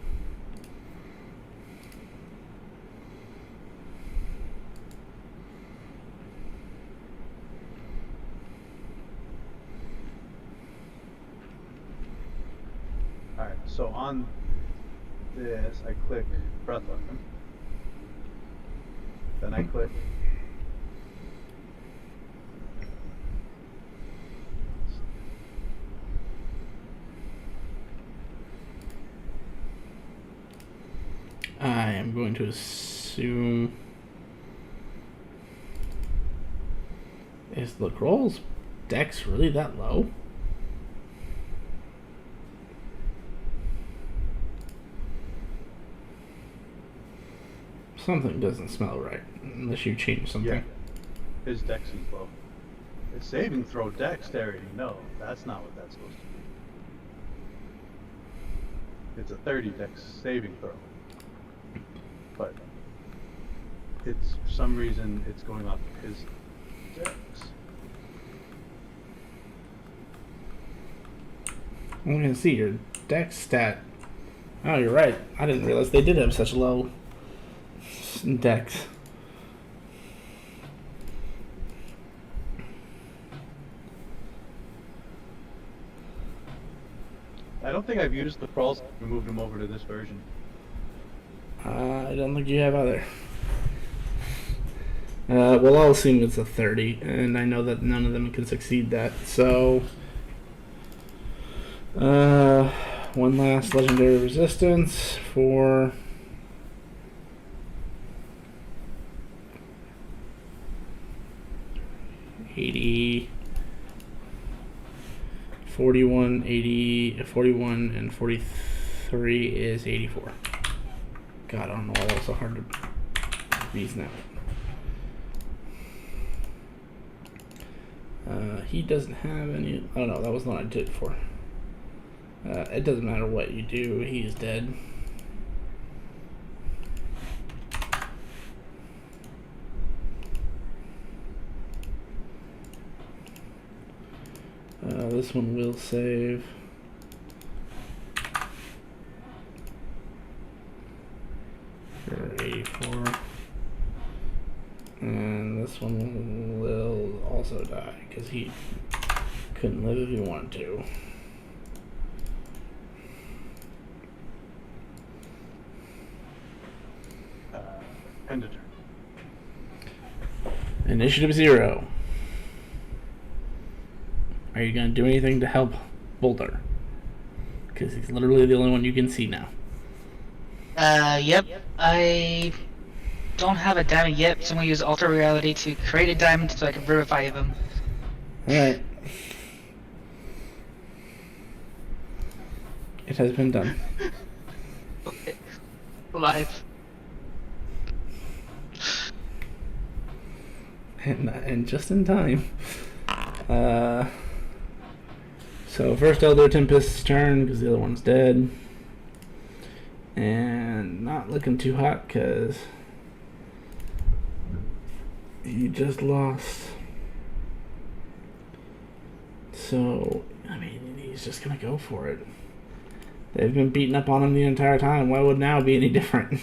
Alright, so on this, I click Breath Weapon. Then I click I am going to assume... Is Lacroix's dex really that low? Something doesn't smell right, unless you change something. Yeah. His dex is low. His saving throw dexterity, no, that's not what that's supposed to be. It's a 30 dex saving throw. But it's for some reason it's going off of his dex. I'm gonna see your dex stat. Oh, you're right. I didn't realize they did have such low dex. I don't think I've used the crawls and moved them over to this version. I don't think you have either. Well, I'll assume it's a 30, and I know that none of them can succeed that, so... one last legendary resistance for... $80... 41, 80, 41, and 43 is 84. God, I don't know why that was so hard to beat now. He doesn't have any... Oh no, that was the one I did for. It doesn't matter what you do, he's dead. This one will save. For 84. And this one will also die, because he couldn't live if he wanted to. End of turn. Initiative 0. Are you going to do anything to help Boulder? Because he's literally the only one you can see now. Yep. I don't have a diamond yet, so I'm gonna use Alter Reality to create a diamond so I can revivy them. Alright. It has been done. Alive. And just in time. So first Elder Tempest's turn, because the other one's dead. And not looking too hot because he just lost. So, I mean, he's just going to go for it. They've been beating up on him the entire time. Why would now be any different?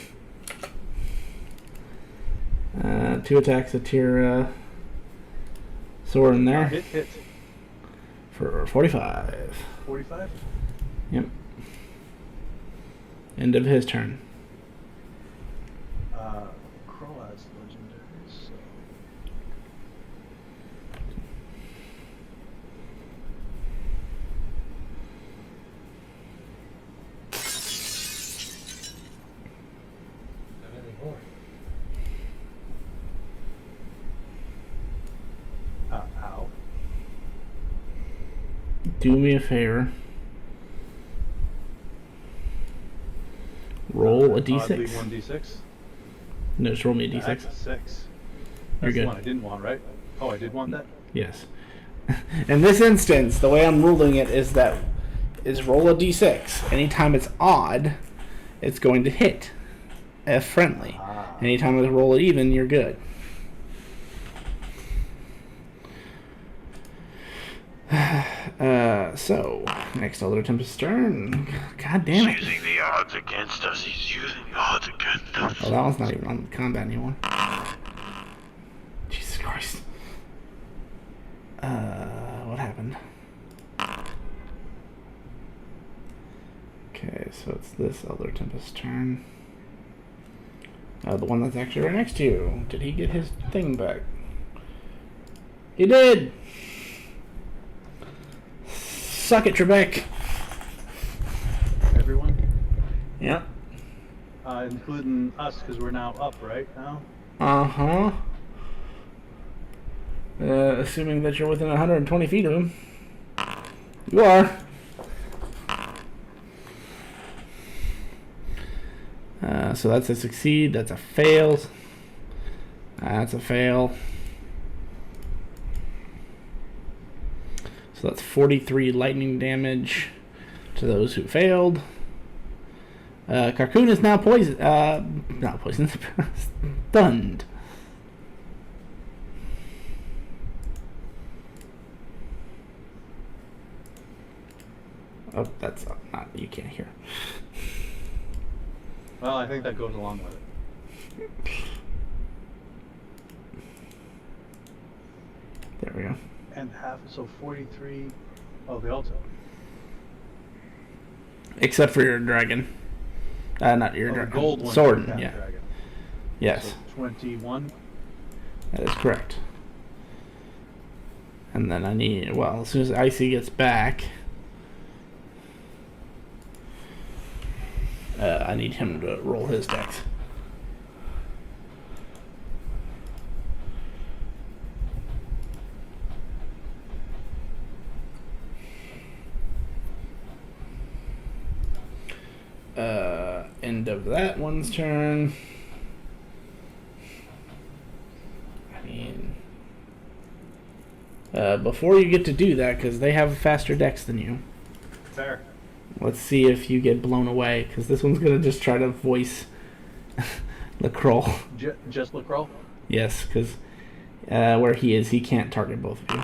2 attacks, a tier sword in there. Hit. For 45. 45? Yep. End of his turn. Crow has legendary, so... Not anymore. Ow. Do me a favor. Roll a Oddly, d6. 1d6. No, just roll me a d6. That's a 6. You're That's good. the one I didn't want, right? Oh, I did want that? Yes. In this instance, the way I'm ruling it is roll a d6. Anytime it's odd, it's going to hit. F friendly. Anytime it's roll it even, you're good. So, next Elder Tempest turn. God damn it. Using the odds against us. He's using the odds against us. Oh, that one's not even on combat anymore. Jesus Christ. What happened? Okay, so it's this Elder Tempest turn. The one that's actually right next to you. Did he get his thing back? He did! Suck it, Trebek! Everyone? Yep. Including us, because we're now up, right now? Uh-huh. Assuming that you're within 120 feet of him. You are. So that's a succeed, that's a fail. That's a fail. So that's 43 lightning damage to those who failed. Carcoon is now poisoned. Not poisoned. Stunned. Oh, that's not. You can't hear. Well, I think that goes along with it. There we go. And half, so 43. Oh, the alto. Except for your dragon. Not your The dragon. gold one. Sword, Cat yeah. Dragon. Yes, So 21. that is correct. And then I need, well, as soon as Icy gets back, I need him to roll his dex. End of that one's turn. I mean, before you get to do that, because they have a faster dex than you, Fair. let's see if you get blown away, because this one's going to just try to voice Lacroix. Just Lacroix? Yes, because where he is, he can't target both of you.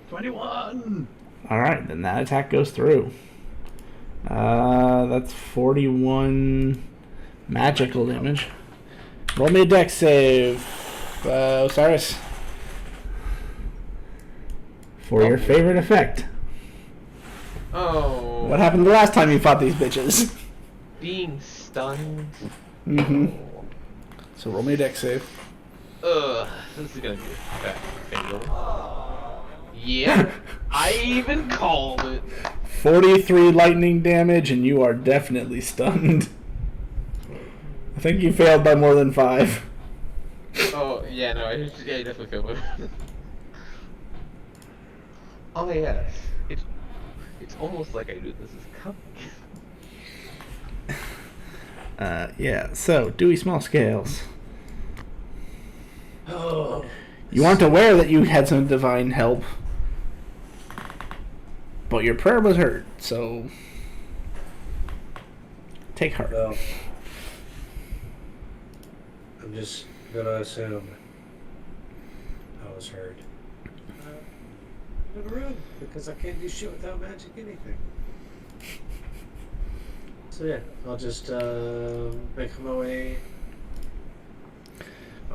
21! Alright, then that attack goes through. That's 41 magical damage. Roll me a dex save, Osiris. For your favorite effect. Oh. What happened the last time you fought these bitches? Being stunned. Mm-hmm. So roll me a dex save. Ugh, this is gonna be a fail. Yeah, I even called it. 43 lightning damage, and you are definitely stunned. I think you failed by more than 5. Oh, yeah, no, I definitely feel it. Oh, yes. It's almost like I knew this is coming. Yeah, so, Dewey Small Scales. Oh. You aren't aware that you had some divine help, but your prayer was heard, so Take heart. Well, I'm just gonna assume I was heard. I'm gonna run because I can't do shit without magic anything. So yeah, I'll just make my way.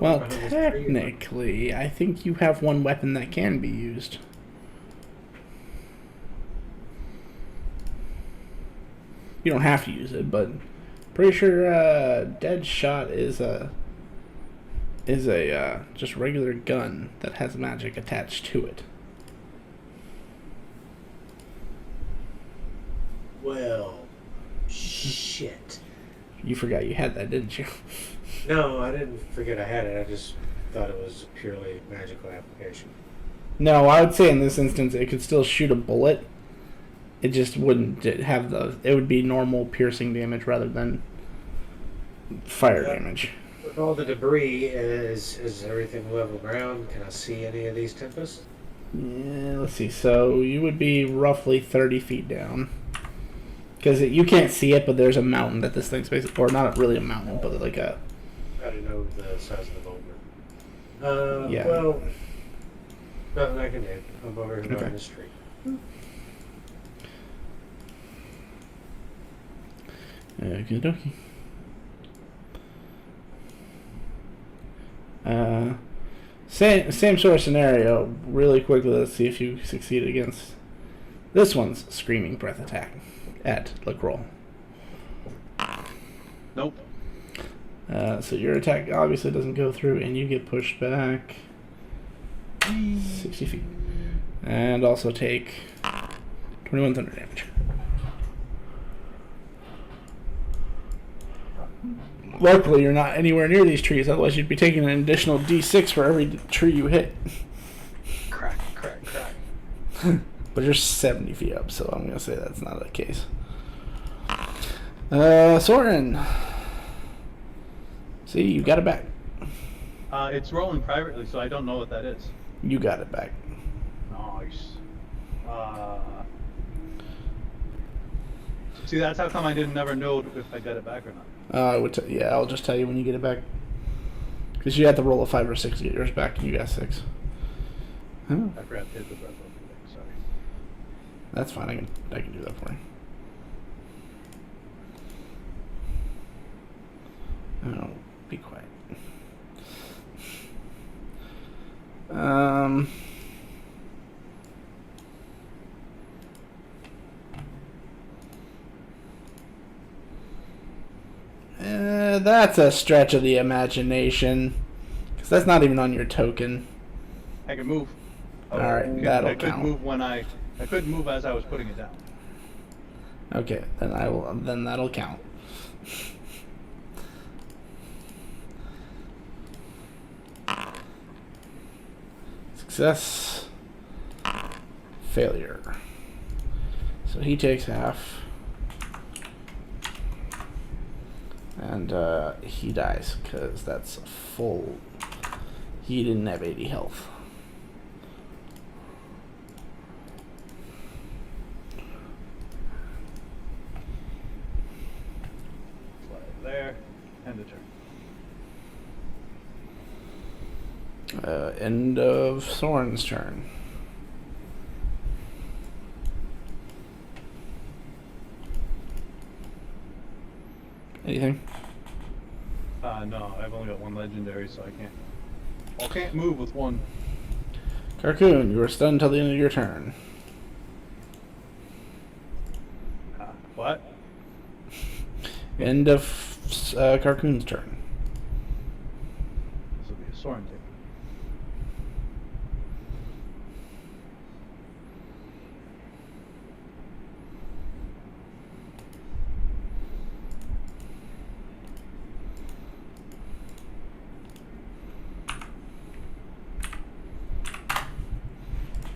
Well, behind this tree. technically, I think you have one weapon that can be used. You don't have to use it, but pretty sure dead shot is a just regular gun that has magic attached to it. Well, shit. You forgot you had that, didn't you? No, I didn't forget I had it. I just thought it was a purely magical application. No, I would say in this instance it could still shoot a bullet. It just wouldn't have the... It would be normal piercing damage rather than fire damage. With all the debris, is everything level ground? Can I see any of these tempests? Yeah, let's see. So you would be roughly 30 feet down. Because you can't see it, but there's a mountain that this thing's basically... Or not really a mountain, but like a... I didn't know the size of the boulder. Yeah. Well, nothing I can do. I'm over here Okay. on the street. Okie dokie. Same sort of scenario. Really quickly, let's see if you succeed against this one's Screaming Breath attack at LaCroix. Nope. So your attack obviously doesn't go through, and you get pushed back 60 feet. And also take 21 thunder damage. Luckily, you're not anywhere near these trees, otherwise you'd be taking an additional d6 for every tree you hit. Crack, crack, crack. But you're 70 feet up, so I'm going to say that's not the case. Soren. See, you got it back. It's rolling privately, so I don't know what that is. You got it back. Nice. See, that's how come I didn't never know if I got it back or not. Yeah, I'll just tell you when you get it back. Because you have to roll a 5 or 6 to get yours back, and you got 6. Huh? I forgot to hit the breath over there, sorry. That's fine, I can do that for you. Oh, be quiet. That's a stretch of the imagination. Because that's not even on your token. I can move. Alright, that'll I couldn't count. move when I couldn't move as I was putting it down. Okay, then that'll count. Success. Failure. So he takes half. And he dies because that's full. He didn't have 80 health. Slide there, end the turn. End of Soren's turn. Anything? No, I've only got one legendary, so I can't move with one. Carcoon, you are stunned until the end of your turn. What? End of Carcoon's turn. This will be a Soren take.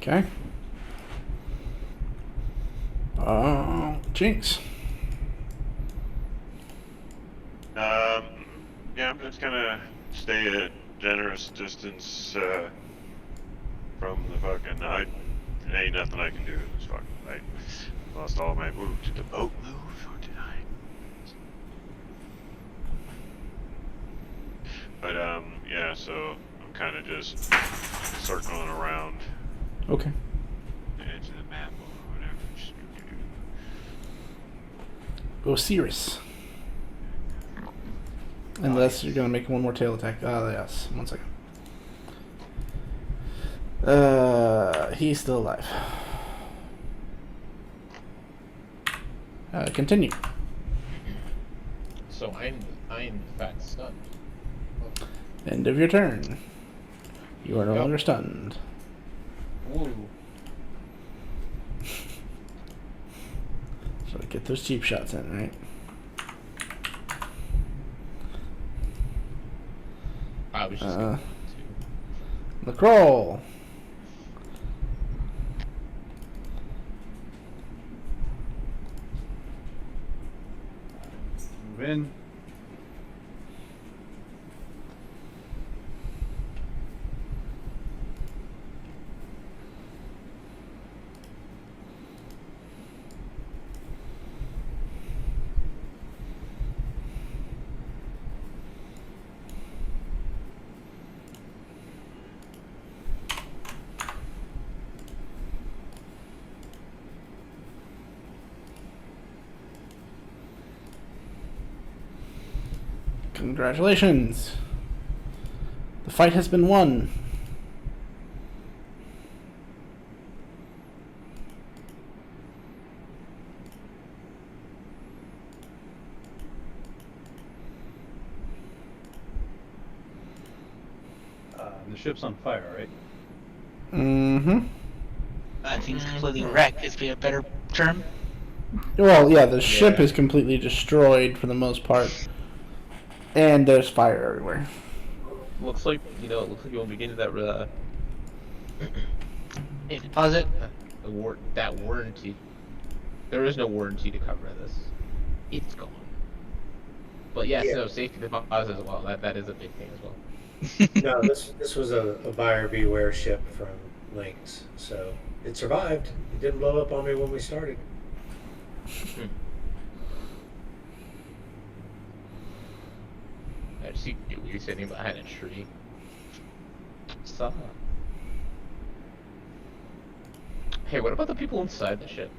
Okay. Jinx. Yeah, I'm just gonna stay at generous distance from the fucking. Ain't nothing I can do. It's fucking. I lost all my move. Did the boat move or did I? Yeah, so I'm kind of just circling around Okay. the edge of the map or whatever. Just Osiris. Unless you're gonna make one more tail attack. Ah, yes. 1 second. He's still alive. Continue. So I'm in fact stunned. End of your turn. You are no Yep. longer stunned. Woo. So get those cheap shots in, right? I was just going to. LaCroix. Move in. Congratulations. The fight has been won. The ship's on fire, right? Mm-hmm. I think it's completely wrecked. Is be a better term. Well, yeah, the ship is completely destroyed for the most part. And there's fire everywhere. Looks like it looks like you won't be getting that Deposit. that warranty. There is no warranty to cover this. It's gone. But yes, no safety deposit as well. That is a big thing as well. No, this was a buyer beware ship from Lynx, so it survived. It didn't blow up on me when we started. I see you sitting behind a tree. So. Hey, what about the people inside the ship?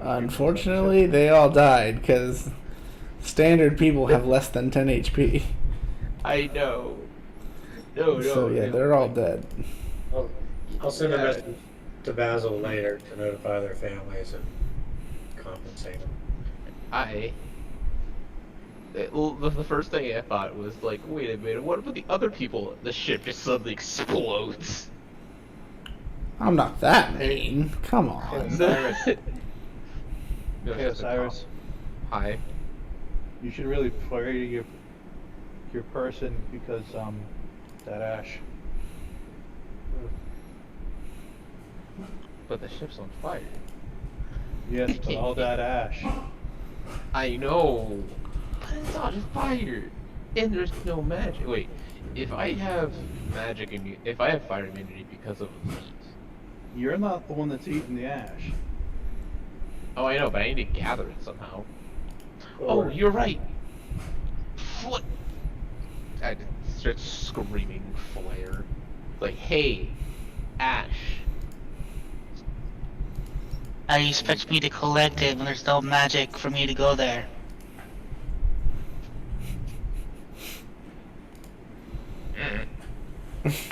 Unfortunately, they all died because standard people have less than 10 HP. I know. No. So yeah, they're all dead. I'll send a message to Basil later to notify their families and compensate them. The first thing I thought was like, wait a minute, what about the other people? The ship just suddenly explodes. I'm not that mean. Come on. Yeah, Cyrus. Hi. You should really pray to your person because that ash. But the ship's on fire. Yes, but all that ash. I know. But it's on fire. And there's no magic. Wait, if I have if I have fire immunity because of the heat. You're not the one that's eating the ash. Oh, I know, but I need to gather it somehow. Oh, you're right. What? I just start screaming flare. Like, hey, ash. How do you expect me to collect it when there's no magic for me to go there?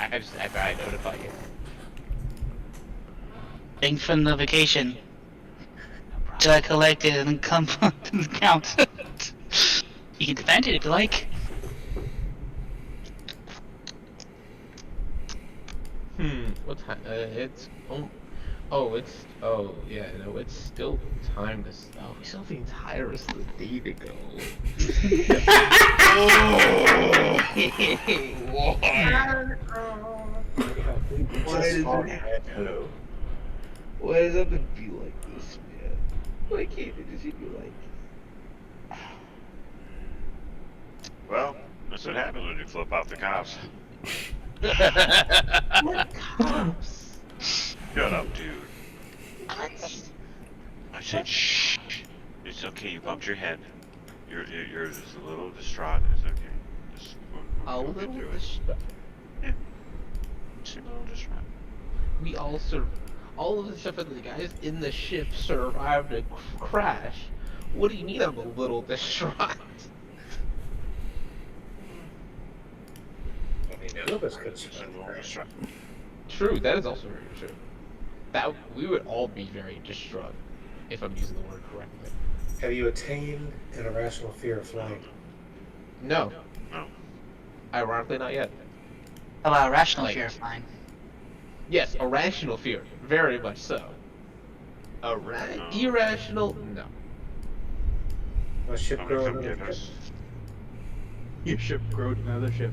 I notify you. Thanks for the vacation. Till I collect it and then come to the count. You can defend it if you like. What time? It's it's still time to. Oh, we still have the entire rest of the day to go. Why does it have to be like this, man? Why can't it just be like? Well, that's what happens when you flip off the cops. What cops? Shut up, dude. What? I said shh. It's okay, you bumped your head. You're just a little distraught. It's okay. Just A we'll get little through it. distraught. Yeah. Just a little distraught. We all of the stuff and the guys in the ship survived a crash. What do you mean I'm a little distraught? I mean, none of us could Just a survive little that. distraught. True, that is also very true. That we would all be very distraught, if I'm using the word correctly. Have you attained an irrational fear of flying? No, No. ironically not yet. How about rational Like- fear of flying? Yes, a rational fear, very much so. Irrational, no. My ship Somebody grow come another get ship? us. Your ship rode another ship.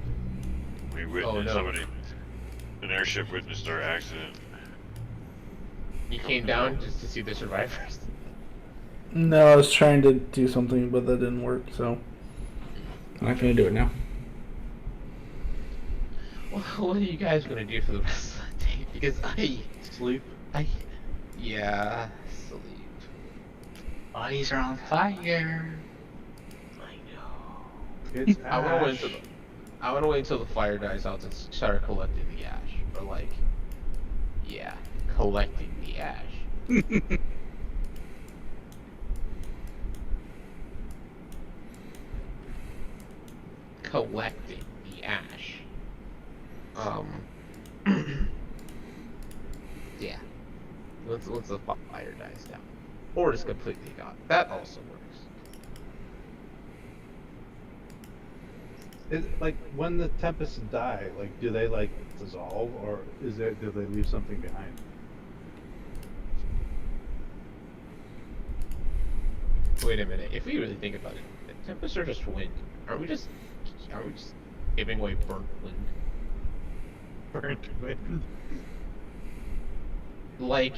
We witnessed Oh, no. somebody. An airship witnessed our accident. You came down just to see the survivors. No, I was trying to do something, but that didn't work, so I'm not gonna do it now. Well, what are you guys gonna do for the rest of the day? Because Sleep. yeah, sleep. Bodies are on fire. I know. It's I wanna wait ash. until I wanna wait until the fire dies out to start collecting the ash, or like, yeah, collecting the ash. Collecting the ash. Yeah. Once the fire dies down, or it's completely gone. That also works. Like when the tempests die, like do they like dissolve, or do they leave something behind? Wait a minute. If we really think about it, tempests are just wind. Are we just giving away burnt wind? Burnt wind. Like,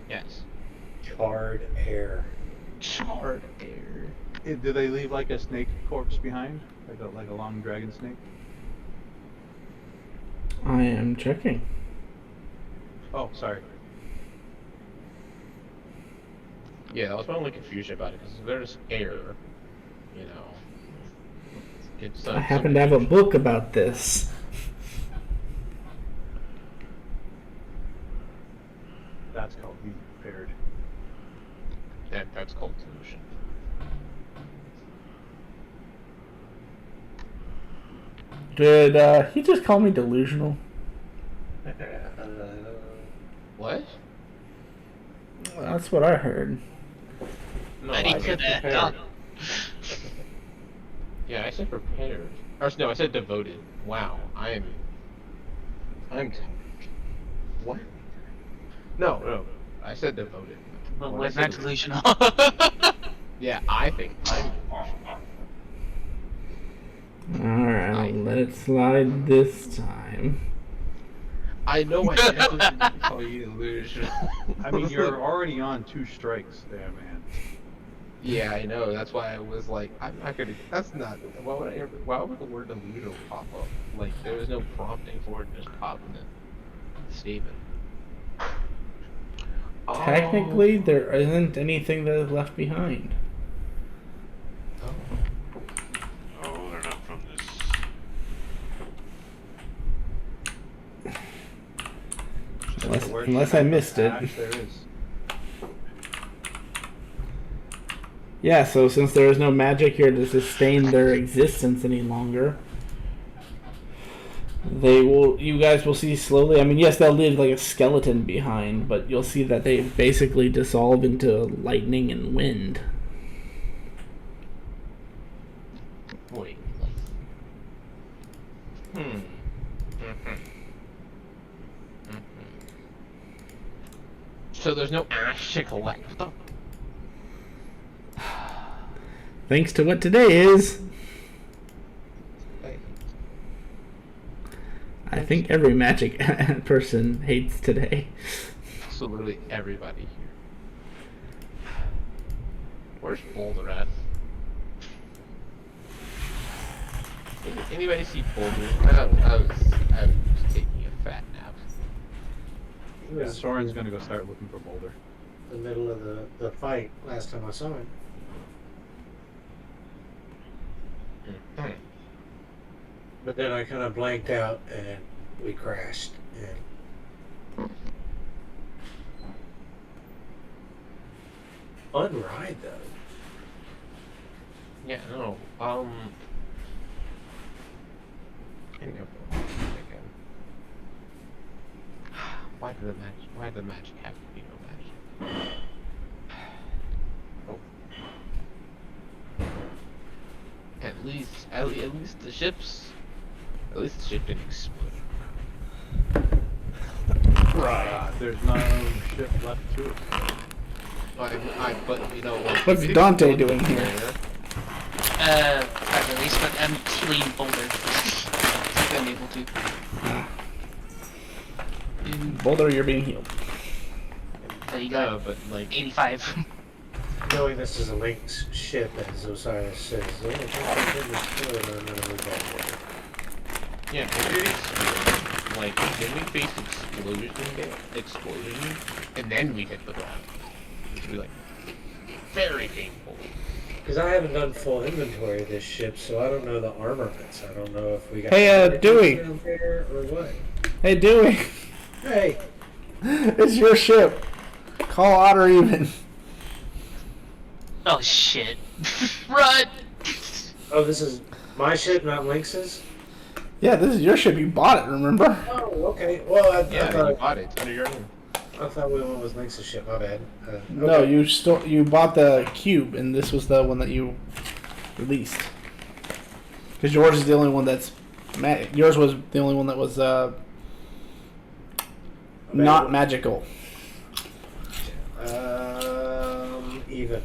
yes, Charred air. charred air. Do they leave like a snake corpse behind, like a long dragon snake? I am checking. Oh, sorry. Yeah, that was my only confusion about it, because there's air, you know. It's I happen to have a book about this. That's called being prepared. That's called pollution. Did he just call me delusional? What? That's what I heard. No, I need said to that prepared. done. Yeah, I said prepared. Or no, I said devoted. Wow, I'm tired. What? No, I said devoted. But When I we're said not delusional- delusional. Yeah, I think I'm. Alright, let it slide this time. I know I definitely didn't call you delusional. I mean, you're already on 2 strikes there, man. Yeah, I know. That's why I was like, I'm not gonna. That's not. Why would the word delusional pop up? Like, there was no prompting for it. Just pop in the statement. Technically, there isn't anything that is left behind. Oh. Oh, they're not from this. Unless I missed it. Ash, there is. Yeah, so since there is no magic here to sustain their existence any longer, you guys will see slowly, I mean, yes, they'll leave like a skeleton behind, but you'll see that they basically dissolve into lightning and wind. Wait. So there's no ash to collect them? Thanks to what today is. I think every magic person hates today. Absolutely everybody here. Where's Boulder at? Anybody see Boulder? I was taking a fat nap. He Yeah, was Soren's gonna go start looking for Boulder. in the middle of the fight last time I saw him. But then I kind of blanked out and we crashed. And fun ride though. Yeah, no. I know. Why did the magic have to be no magic? Oh. At least the ship didn't explode. Right. There's no ship left to it. But you know what? What's Dante doing here? At release, but I'm healing Boulder. If I'm able to. Boulder, you're being healed. So you got but like 85. Knowing this is a Lynx ship, as Osiris says, the only thing I did was kill it and then move back. yeah, if it exploded, like then we faced explosion, and then we hit the ground, which would be like very painful. Because I haven't done full inventory of this ship, so I don't know the armaments. I don't know if we got. Hey, Dewey. Down there or what? Hey, Dewey. Hey. It's your ship. Call odd or even. Oh shit. Run! Oh, this is my ship, not Lynx's? Yeah, this is your ship. You bought it, remember? Oh, okay. Well, I Yeah, thought you bought it. It's under your name. I thought we went with Lynx's ship. My bad. No, Okay. you bought the cube, and this was the one that you released. Because yours is the only one that's yours was the only one that was not magical. Even.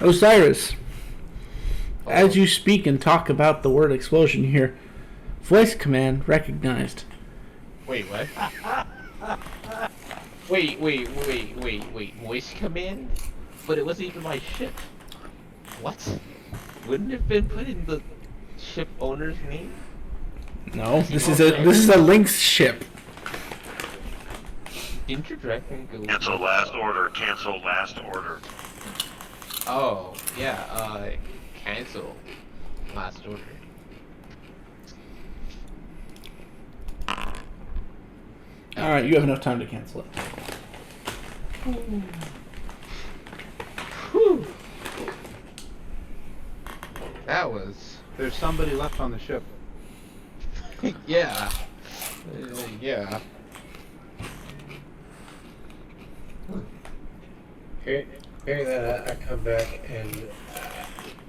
Osiris, as you speak and talk about the word explosion, you hear voice command recognized. Wait, what? wait. Voice command? But it wasn't even my ship. What? Wouldn't it have been put in the ship owner's name? No, this is a Lynx ship. Didn't your dragon go? Cancel last order. Cancel last order. Oh, yeah, cancel last order. Alright, you have enough time to cancel it. Whew. That was... There's somebody left on the ship. yeah. Yeah. Hearing that, I come back and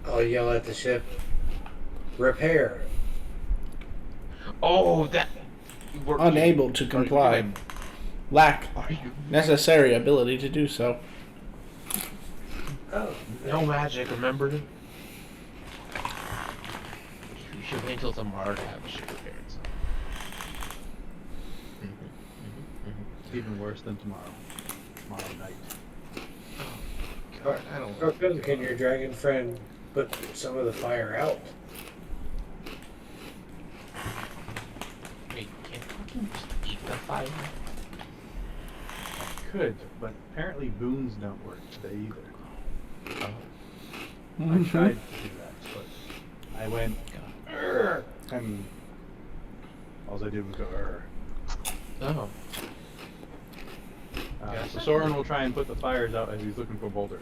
I'll yell at the ship, repair. Oh, that... We're Unable to comply. Lack necessary ability to do so. Oh, No magic, remember? You should wait until tomorrow to have the ship repaired. So. It's even worse than tomorrow. Tomorrow night. God, I don't Or can your dragon friend put some of the fire out? Wait, can't fucking just eat the fire? Could, but apparently boons don't work today either. I Mm-hmm. tried to do that, but I went, "Urgh," and all I did was go, "Urgh." Oh. So Soren will try and put the fires out as he's looking for Boulder.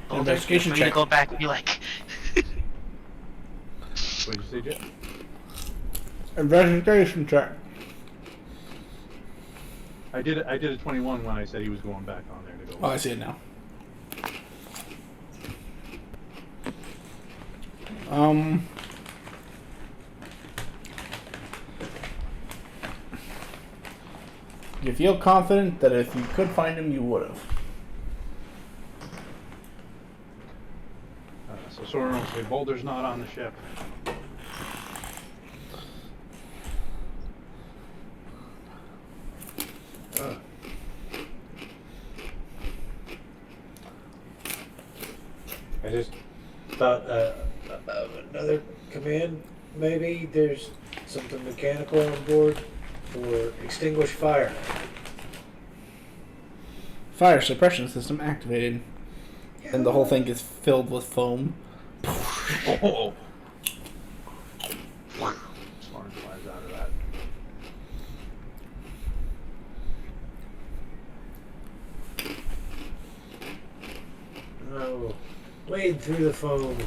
Boulder, Investigation for you to check. go back and be like, What did you say, Jet? Investigation check. I did a 21 when I said he was going back on there to go. Oh, I see it now. You feel confident that if you could find him, you would have. So Soren will say, Boulder's not on the ship. I just thought another command, maybe there's something mechanical on board for extinguish fire. Fire suppression system activated. And the whole thing is filled with foam. Oh. Spark flies out of that. Oh, wade through the foam.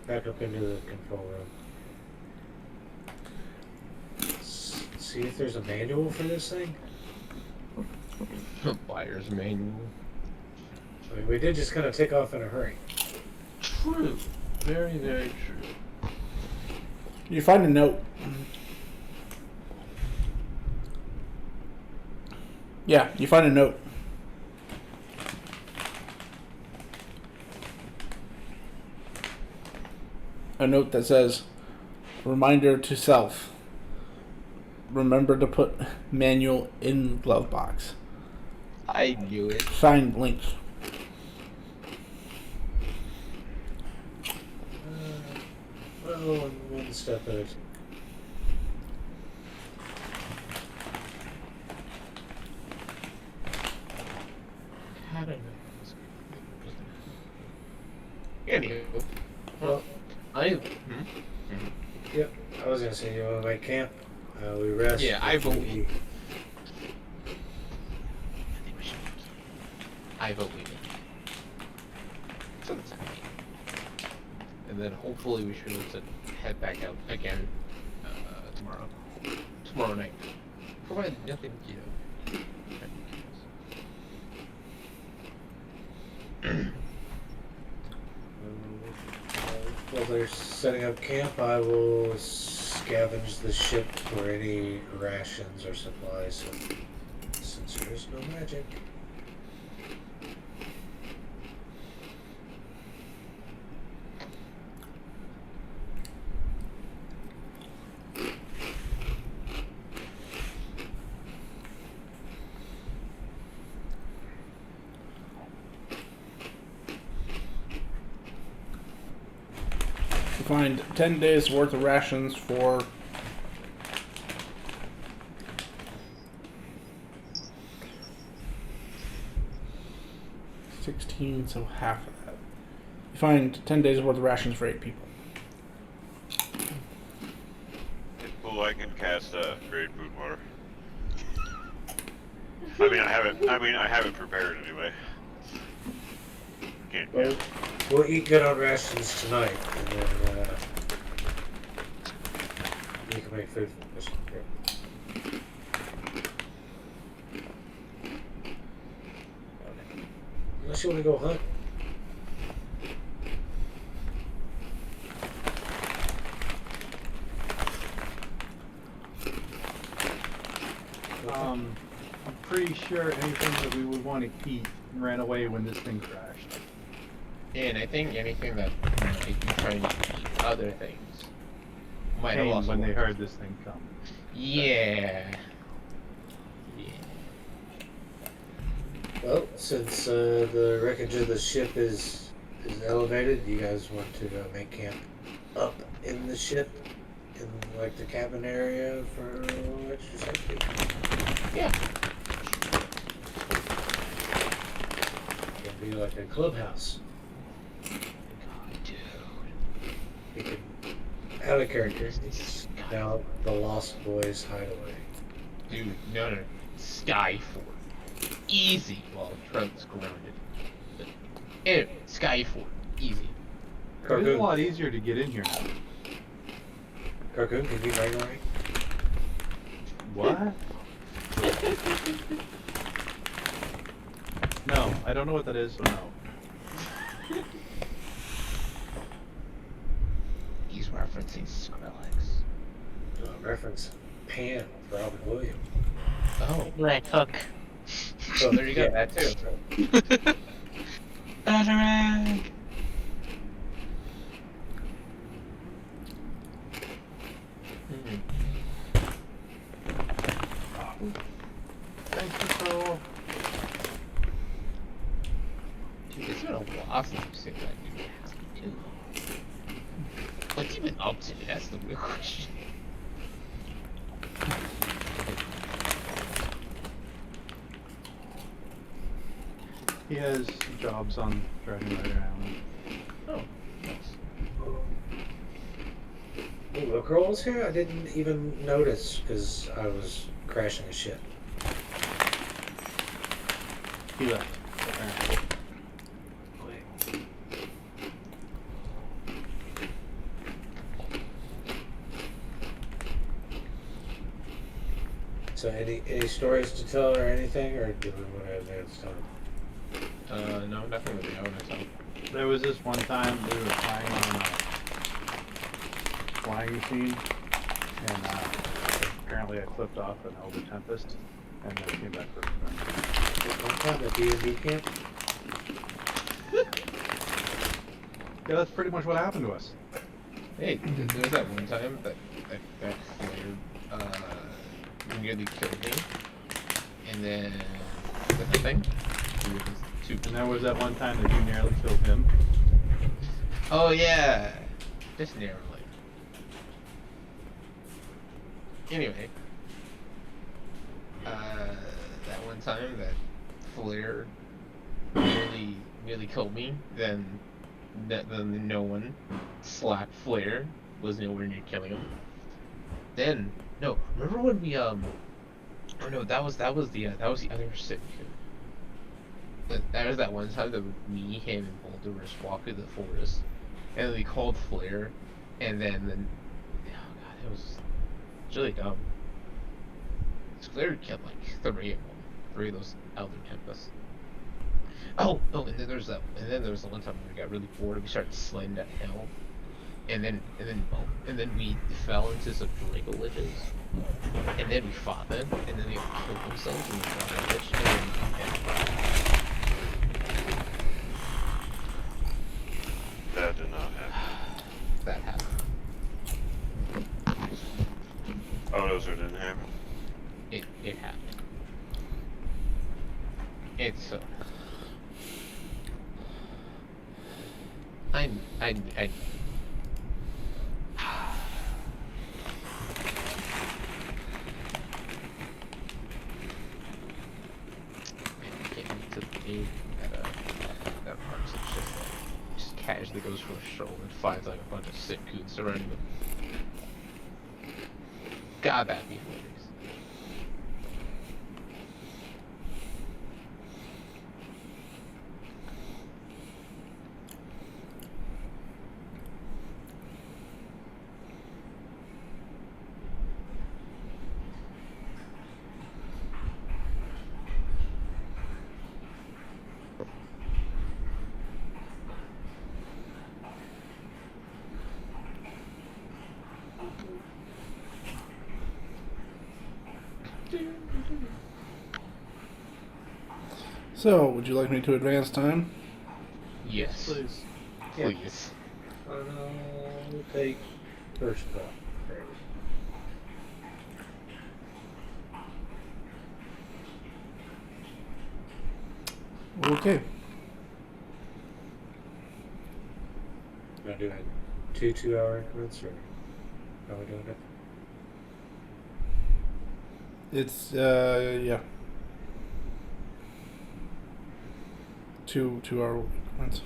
Back up into the control room. See if there's a manual for this thing. Buyer's manual. I mean, we did just kind of take off in a hurry. True. Very, very true. You find a note. Yeah, you find a note. A note that says, "Reminder to self. Remember to put manual in glove box." I knew it. Signed, Link. Well, one step at a time. I don't know. Anywho, well, Yep, I was gonna say, you want to make camp? We rest. Yeah, I vote we. I vote we make. So that's okay. And then hopefully we should be able to head back out again tomorrow night. Provided nothing, you know. While they're setting up camp, I will scavenge the ship for any rations or supplies, since there is no magic. You find 10 days worth of rations for 16, so half of that. You find 10 days worth of rations for 8 people. Oh, I can cast great food water. I have it prepared anyway. Can't. Well, we'll eat good on rations tonight, and then we can make food for this. Unless you want to go hunt. I'm pretty sure anything that we would want to eat ran away when this thing crashed. And I think anything that might be trying to eat other things might have Came lost when a they lot. heard this thing come. Yeah. Well, since the wreckage of the ship is elevated, you guys want to make camp up in the ship, in like the cabin area for extra safety. Yeah. It'll be like a clubhouse. Dude. You can out of character. Now the Lost Boys hideaway. Dude, no. Skyfort. Easy while Trent's grounded. But anyway, Skyfort. Easy. It's a Carcoon, lot easier to get in here now. Carcoon, can you bang away? What? No, I don't know what that is, so no. He's referencing Skrillex. Reference Pan for Robin Williams. Oh. Black Hook. So there you go, that too. Batarang! Thanks for so. Dude, it's been a while since you've seen that new house, too. What's he been up to? That's the real question. He has jobs on Dragon Rider Island. Oh, nice. Oh, the girl was here? I didn't even notice because I was crashing the ship. He left. Apparently. So any stories to tell or anything, or do we want to advance time? No, nothing really. I want to tell. There was this one time we were flying on a flying machine, and apparently I flipped off an Elder Tempest, and then came back for a friend. One time at D&D camp? Yeah, that's pretty much what happened to us. Hey, there was that one time that flare nearly killed me, and then nothing. And there was that one time that you nearly killed him. Oh yeah, just narrowly. Anyway, that one time that flare nearly killed me, then no one slapped flare, was nowhere near killing him. Then no, remember when we oh no, that was the other sick kid. That was that one time that me, him, and Boulder were just walking through the forest, and then we called flare, and then oh god, it was really dumb. Flare killed like three of those Elder Tempests. Oh, and then there was the one time when we got really bored and we started slaying that hell. And then we fell into some Draco Legends. And then we fought them, and then they killed themselves in the water lich, and then That did not happen. that happened. Oh, no, so it didn't happen. It happened. It's so I that part's just casually goes for a stroll and finds like a bunch of sick goons surrounding him. God, that'd be hilarious. So, would you like me to advance time? Yes. Please. Please. We'll take first call. Okay. Gonna do it 2-2-hour increments, or how are we doing it? It's, yeah. 2 hour increments.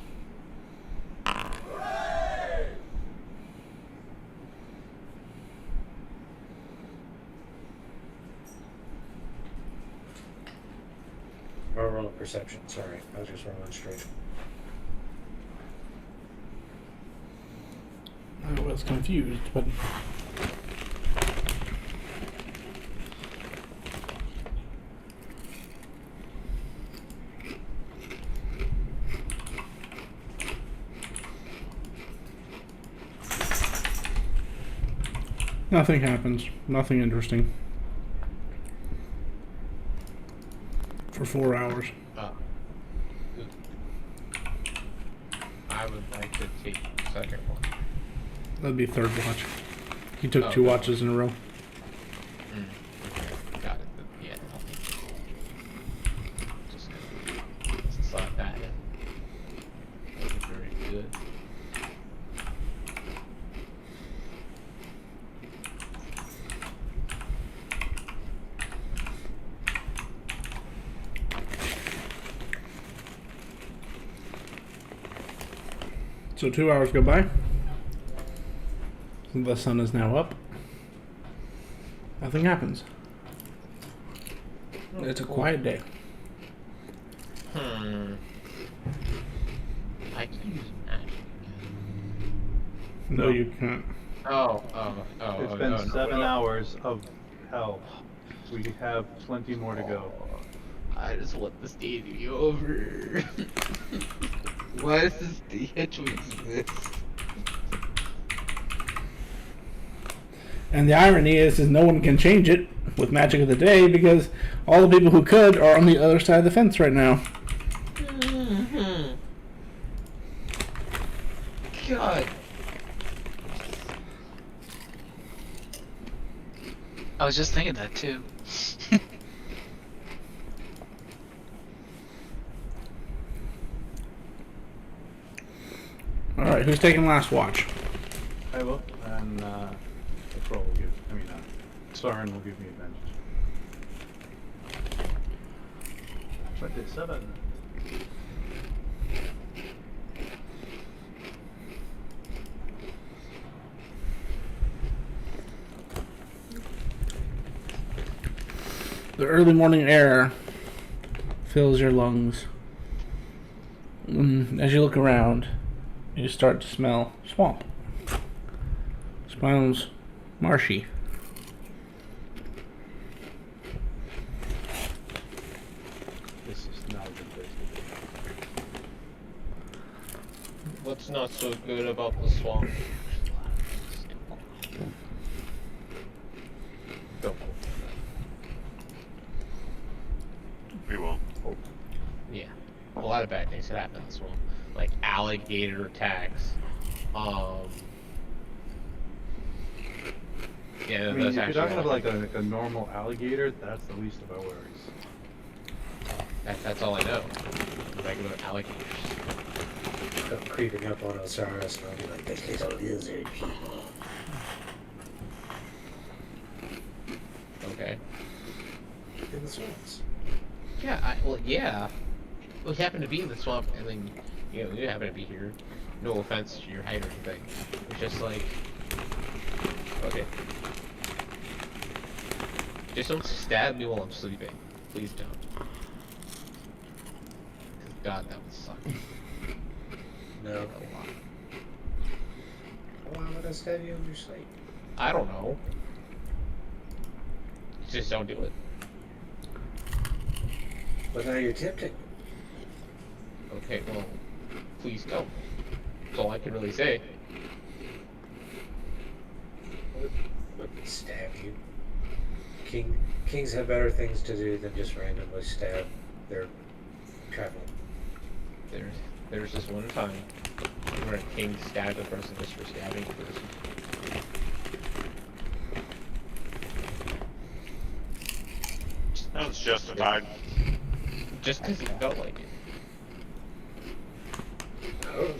Or roll perception, sorry. I was just rolling straight. I was confused, but nothing happens. Nothing interesting. For 4 hours. I would like to take the second one. That'd be third watch. He took Oh, 2 okay. watches in a row. Okay, got it. Yeah, I'll take it. Just gonna slide that in. That'd be very good. So 2 hours go by. The sun is now up. Nothing happens. It's a quiet day. I can use magic again. No, you can't. It's been 7 hours of hell. We have plenty more to go. I just want this day to be over. Why does this day have to exist? And the irony is no one can change it with Magic of the Day because all the people who could are on the other side of the fence right now. God. I was just thinking that too. Alright, who's taking last watch? I will, and Patrol will give. Soren will give me advantage. 27. The early morning air fills your lungs. As you look around, you start to smell swamp. Smells marshy. This is not a good place to be. What's not so good about the swamp? Go. We won't. Yeah. A lot of bad things could happen in the swamp. Like alligator attacks. Yeah, I mean, if you're talking about like a normal alligator, that's the least of our worries. That's all I know. Regular alligators. Come creeping up on Osiris, and I'll be like, "This little lizard people." Okay. In the swamps. Yeah, yeah. Well, you happen to be in the swamp, and then, you happen to be here. No offense to your height or anything. It's just like... Okay. Just don't stab me while I'm sleeping. Please don't. 'Cause God, that would suck. No. A lot. Why would I stab you in your sleep? I don't know. Just don't do it. But now you're tempting. Okay, well, please don't. That's all I can really say. Let me stab you. Kings have better things to do than just randomly stab their traveling. There's this one time where a king stabbed a person just for stabbing a person. That was justified. Just because he felt like it. Oh.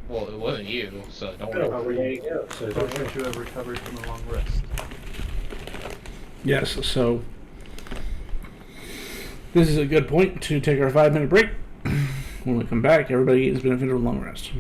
Well, it wasn't you, so don't Oh, worry. there you go. So don't Don't you have recovered from a long rest? Yes, so this is a good point to take our 5-minute break. When we come back, everybody has benefited from a long rest.